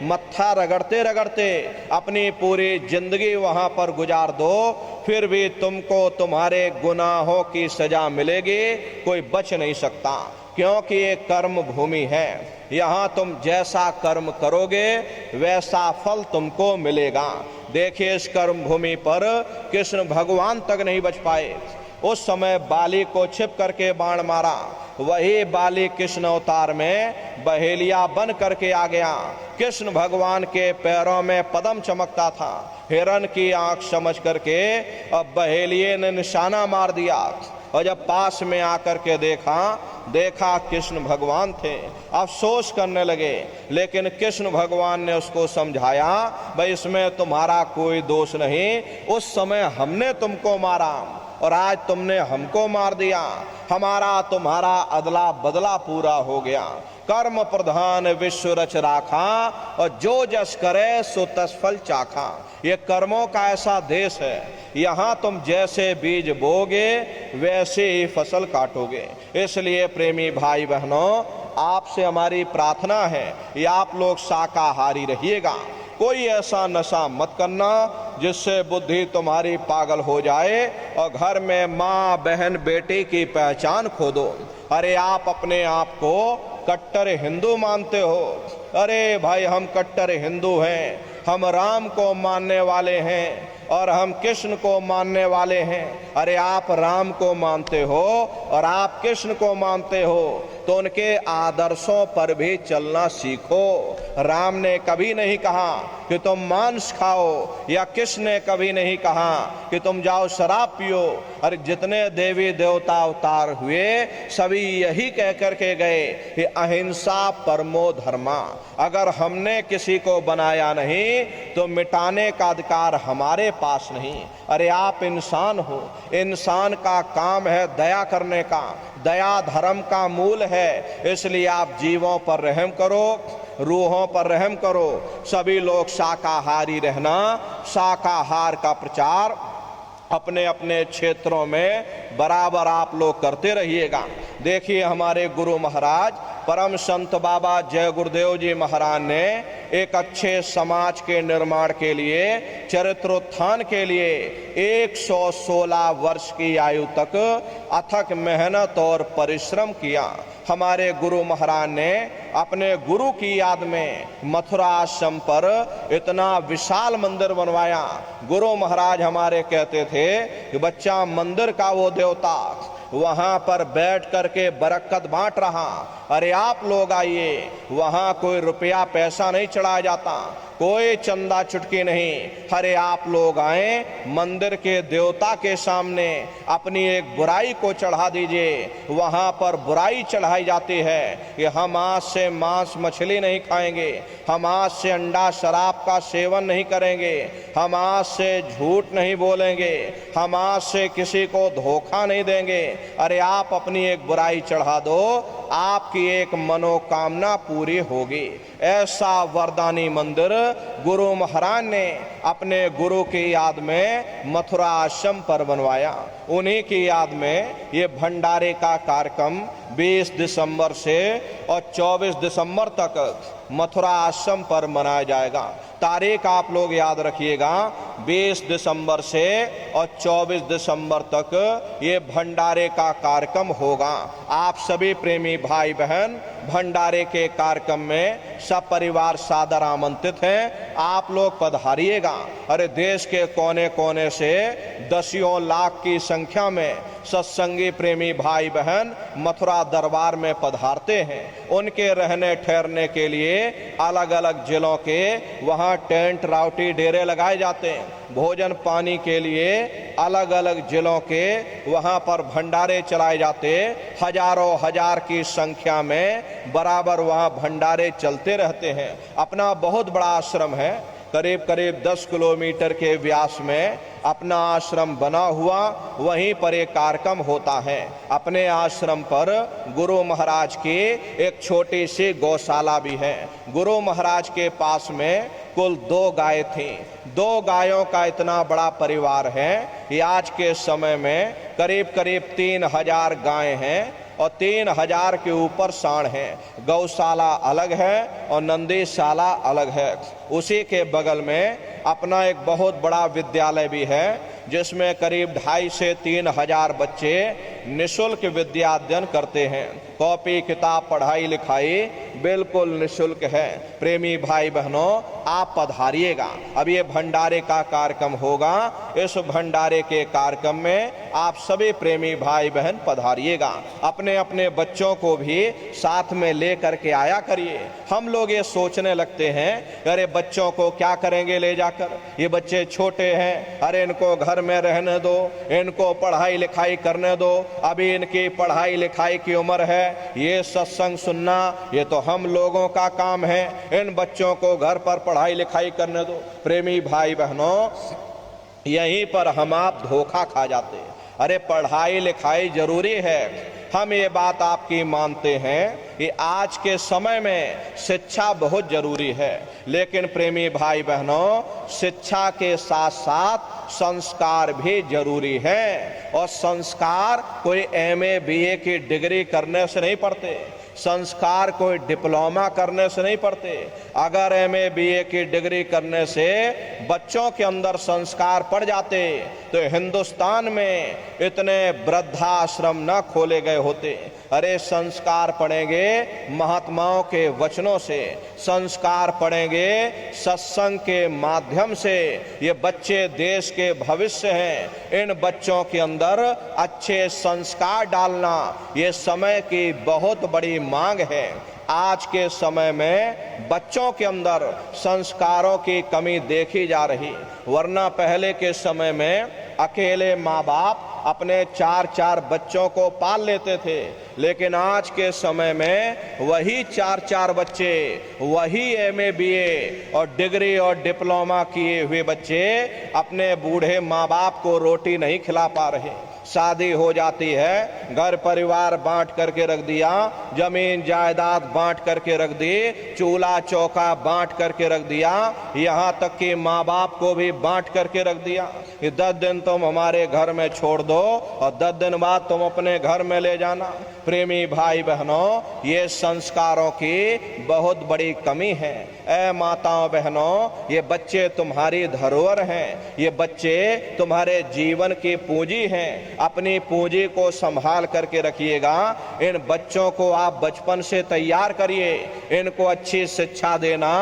Speaker 1: मत्था रगड़ते रगड़ते अपनी पूरी जिंदगी वहां पर गुजार दो, फिर भी तुमको तुम्हारे गुनाहों की सजा मिलेगी, कोई बच नहीं सकता। क्योंकि ये कर्म भूमि है, यहाँ तुम जैसा कर्म करोगे वैसा फल तुमको मिलेगा। देखिए इस कर्म भूमि पर कृष्ण भगवान तक नहीं बच पाए। उस समय बाली को छिप करके बाण मारा, वही बाली कृष्ण अवतार में बहेलिया बन करके आ गया। कृष्ण भगवान के पैरों में पद्म चमकता था, हिरण की आंख समझ करके अब बहेलिये ने निशाना मार दिया। और जब पास में आकर के देखा कृष्ण भगवान थे, अफसोस करने लगे। लेकिन कृष्ण भगवान ने उसको समझाया, भाई इसमें तुम्हारा कोई दोष नहीं, उस समय हमने तुमको मारा और आज तुमने हमको मार दिया, हमारा तुम्हारा अदला बदला पूरा हो गया। कर्म प्रधान विश्व रच राखा और जो जस करे सो तस फल चाखा। ये कर्मों का ऐसा देश है, यहाँ तुम जैसे बीज बोगे वैसे ही फसल काटोगे। इसलिए प्रेमी भाई बहनों, आपसे हमारी प्रार्थना है कि आप लोग शाकाहारी रहिएगा। कोई ऐसा नशा मत करना जिससे बुद्धि तुम्हारी पागल हो जाए और घर में माँ बहन बेटी की पहचान खो दो। अरे आप अपने आप को कट्टर हिंदू मानते हो, अरे भाई हम कट्टर हिंदू हैं, हम राम को मानने वाले हैं और हम कृष्ण को मानने वाले हैं। अरे आप राम को मानते हो और आप कृष्ण को मानते हो तो उनके आदर्शों पर भी चलना सीखो। राम ने कभी नहीं कहा कि तुम मांस खाओ या कृष्ण ने कभी नहीं कहा कि तुम जाओ शराब पियो। अरे जितने देवी देवता अवतार हुए सभी यही कह करके गए कि अहिंसा परमो धर्मा। अगर हमने किसी को बनाया नहीं तो मिटाने का अधिकार हमारे पास नहीं। अरे आप इंसान हो, इंसान का काम है दया करने का, दया धर्म का मूल है। इसलिए आप जीवों पर रहम करो, रूहों पर रहम करो। सभी लोग शाकाहारी रहना, शाकाहार का प्रचार अपने अपने क्षेत्रों में बराबर आप लोग करते रहिएगा। देखिए हमारे गुरु महाराज परम संत बाबा जय गुरुदेव जी महाराज ने एक अच्छे समाज के निर्माण के लिए, चरित्रोत्थान के लिए 116 वर्ष की आयु तक अथक मेहनत और परिश्रम किया। हमारे गुरु महाराज ने अपने गुरु की याद में मथुरा आश्रम पर इतना विशाल मंदिर बनवाया। गुरु महाराज हमारे कहते थे कि बच्चा मंदिर का वो देवता वहां पर बैठ करके बरकत बांट रहा। अरे आप लोग आइए, वहां कोई रुपया पैसा नहीं चढ़ाया जाता, कोई चंदा चुटकी नहीं। अरे आप लोग आए, मंदिर के देवता के सामने अपनी एक बुराई को चढ़ा दीजिए। वहां पर बुराई चढ़ाई जाती है कि हम आज से मांस मछली नहीं खाएंगे, हम आज से अंडा शराब का सेवन नहीं करेंगे, हम आज से झूठ नहीं बोलेंगे, हम आज से किसी को धोखा नहीं देंगे। अरे आप अपनी एक बुराई चढ़ा दो, आपकी एक मनोकामना पूरी होगी। ऐसा वरदानी मंदिर गुरु महाराज ने अपने गुरु की याद में मथुरा आश्रम पर बनवाया। उन्हीं की याद में ये भंडारे का कार्यक्रम 20 दिसंबर से और 24 दिसंबर तक मथुरा आश्रम पर मनाया जाएगा। तारीख आप लोग याद रखिएगा, 20 दिसंबर से और 24 दिसंबर तक ये भंडारे का कार्यक्रम होगा। आप सभी प्रेमी भाई बहन भंडारे के कार्यक्रम में सब परिवार सादर आमंत्रित हैं। आप लोग पधारिएगा। अरे देश के कोने कोने से दसियों लाख की संख्या में सत्संगी प्रेमी भाई बहन मथुरा दरबार में पधारते हैं। उनके रहने ठहरने के लिए अलग अलग जिलों के वहाँ टेंट राउटी डेरे लगाए जाते हैं। भोजन पानी के लिए अलग अलग जिलों के वहाँ पर भंडारे चलाए जाते। हजारों हजार की संख्या में बराबर वहाँ भंडारे चलते रहते हैं। अपना बहुत बड़ा आश्रम है, करीब करीब 10 किलोमीटर के व्यास में अपना आश्रम बना हुआ, वहीं पर एक कार्यक्रम होता है। अपने आश्रम पर गुरु महाराज की एक छोटी सी गौशाला भी है। गुरु महाराज के पास में कुल 2 गाय थी। 2 गायों का इतना बड़ा परिवार है कि आज के समय में करीब करीब 3000 गाय हैं और 3000 के ऊपर सांड हैं। गौशाला अलग है और नंदीशाला अलग है। उसी के बगल में अपना एक बहुत बड़ा विद्यालय भी है, जिसमें करीब 2,500 से 3,000 बच्चे निःशुल्क विद्या अध्ययन करते हैं। कॉपी किताब पढ़ाई लिखाई बिल्कुल निःशुल्क है। प्रेमी भाई बहनों, आप पधारिएगा। अब ये भंडारे का कार्यक्रम होगा। इस भंडारे के कार्यक्रम में आप सभी प्रेमी भाई बहन पधारिएगा। अपने अपने बच्चों को भी साथ में ले करके आया करिए। हम लोग ये सोचने लगते हैं, अरे बच्चों को क्या करेंगे ले जाकर, ये बच्चे छोटे हैं, अरे इनको घर में रहने दो, इनको पढ़ाई लिखाई करने दो, अभी इनकी पढ़ाई लिखाई की उम्र है, ये सत्संग सुनना ये तो हम लोगों का काम है, इन बच्चों को घर पर पढ़ाई लिखाई करने दो। प्रेमी भाई बहनों, यहीं पर हम आप धोखा खा जाते हैं। अरे पढ़ाई लिखाई जरूरी है, हम ये बात आपकी मानते हैं कि आज के समय में शिक्षा बहुत जरूरी है, लेकिन प्रेमी भाई बहनों, शिक्षा के साथ साथ संस्कार भी जरूरी है। और संस्कार कोई MA BA की डिग्री करने से नहीं पढ़ते, संस्कार कोई डिप्लोमा करने से नहीं पढ़ते। अगर MA BA की डिग्री करने से बच्चों के अंदर संस्कार पड़ जाते तो हिंदुस्तान में इतने वृद्धाश्रम न खोले गए होते। अरे संस्कार पढ़ेंगे महात्माओं के वचनों से, संस्कार पढ़ेंगे सत्संग के माध्यम से। ये बच्चे देश के भविष्य हैं। इन बच्चों के अंदर अच्छे संस्कार डालना ये समय की बहुत बड़ी मांग है। आज के समय में बच्चों के अंदर संस्कारों की कमी देखी जा रही, वरना पहले के समय में अकेले माँ बाप अपने 4-4 बच्चों को पाल लेते थे, लेकिन आज के समय में वही 4-4 बच्चे, वही MA BA और डिग्री और डिप्लोमा किए हुए बच्चे अपने बूढ़े माँ बाप को रोटी नहीं खिला पा रहे। शादी हो जाती है, घर परिवार बांट करके रख दिया, जमीन जायदाद बांट करके रख दी, चूल्हा चौका बांट करके रख दिया, यहाँ तक कि माँ बाप को भी बांट करके रख दिया कि 10 दिन तुम हमारे घर में छोड़ दो और 10 दिन बाद तुम अपने घर में ले जाना। प्रेमी भाई बहनों, ये संस्कारों की बहुत बड़ी कमी है। ऐ माताओं बहनों, ये बच्चे तुम्हारी धरोहर हैं, ये बच्चे तुम्हारे जीवन की पूंजी हैं। अपनी पूंजी को संभाल करके रखिएगा। इन बच्चों को आप बचपन से तैयार करिए, इनको अच्छी शिक्षा देना,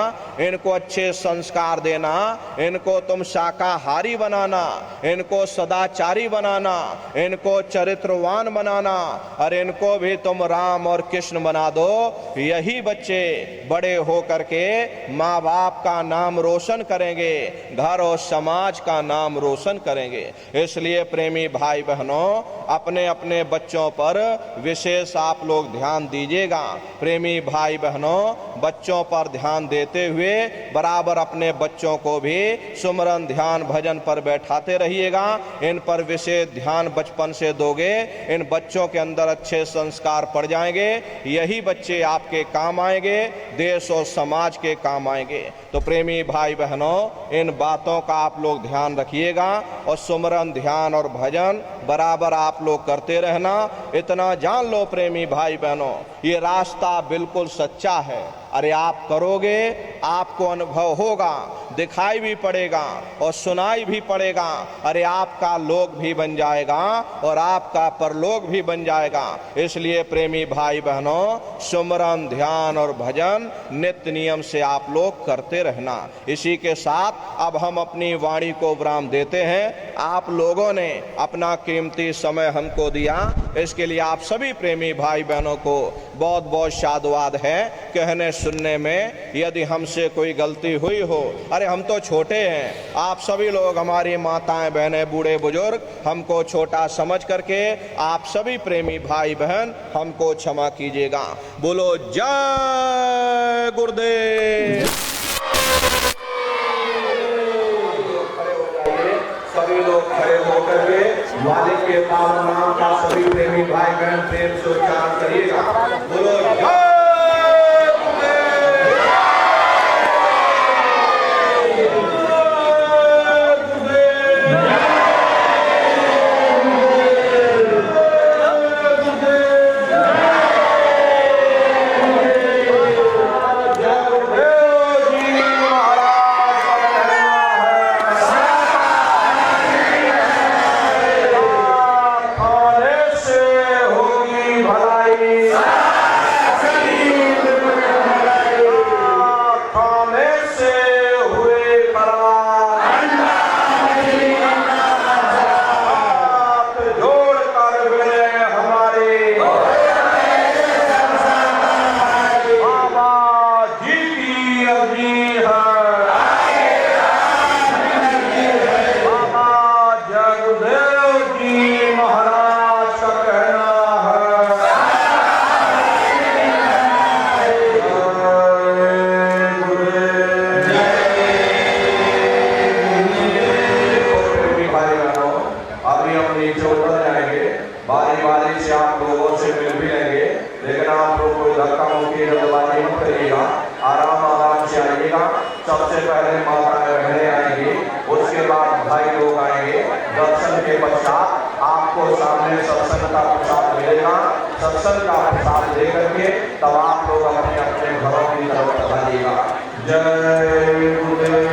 Speaker 1: इनको अच्छे संस्कार देना, इनको तुम शाकाहारी बनाना, इनको सदाचारी बनाना, इनको चरित्रवान बनाना और इनको भी तुम राम और कृष्ण बना दो। यही बच्चे बड़े हो करके माँ बाप का नाम रोशन करेंगे, घर और समाज का नाम रोशन करेंगे। इसलिए प्रेमी भाई बहनों, अपने अपने बच्चों पर विशेष आप लोग ध्यान दीजिएगा। प्रेमी भाई बहनों, बच्चों पर ध्यान देते हुए बराबर अपने बच्चों को भी सुमरन ध्यान भजन पर बैठाते रहिएगा। इन पर विशेष ध्यान बचपन से दोगे, इन बच्चों के अंदर अच्छे संस्कार पड़ जाएंगे। यही बच्चे आपके काम आएंगे, देश और समाज के काम आएंगे। तो प्रेमी भाई बहनों, इन बातों का आप लोग ध्यान रखिएगा और सुमरन ध्यान और भजन बराबर आप लोग करते रहना। इतना जान लो प्रेमी भाई बहनों, ये रास्ता बिल्कुल सच्चा है। अरे आप करोगे, आपको अनुभव होगा, दिखाई भी पड़ेगा और सुनाई भी पड़ेगा। अरे आपका लोक भी बन जाएगा और आपका परलोक भी बन जाएगा। इसलिए प्रेमी भाई बहनों, सुमरन ध्यान और भजन नित्य नियम से आप लोग करते रहना। इसी के साथ अब हम अपनी वाणी को विराम देते हैं। आप लोगों ने अपना कीमती समय हमको दिया, इसके लिए आप सभी प्रेमी भाई बहनों को बहुत बहुत साधुवाद है। कहने सुनने में यदि हमसे कोई गलती हुई हो, अरे हम तो छोटे हैं, आप सभी लोग हमारी माताएं बहनें बूढ़े बुजुर्ग हमको छोटा समझ करके आप सभी प्रेमी भाई बहन हमको क्षमा कीजिएगा। बोलो जय गुरुदेव। सभी लोग खड़े होकर के मालिक के पावन नाम का सभी प्रेमी भाई बहन प्रेम से उच्चारण करिएगा। बोलो जय सबसे पहले माताएं बहनें आएंगी, उसके बाद भाई लोग आएंगे। दर्शन के पश्चात आपको सामने सत्संग का प्रसाद मिलेगा। सत्संग का प्रसाद लेकर के तब आप लोग अपने अपने घरों की तरफ बढ़ाइएगा। जय गुरुदेव,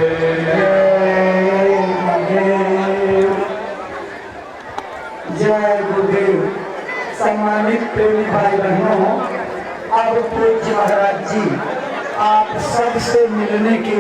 Speaker 2: जय गुरुदेव। सम्मानित प्रेमी भाई बहनों, अब पूज्य महाराज जी आप सबसे मिलने के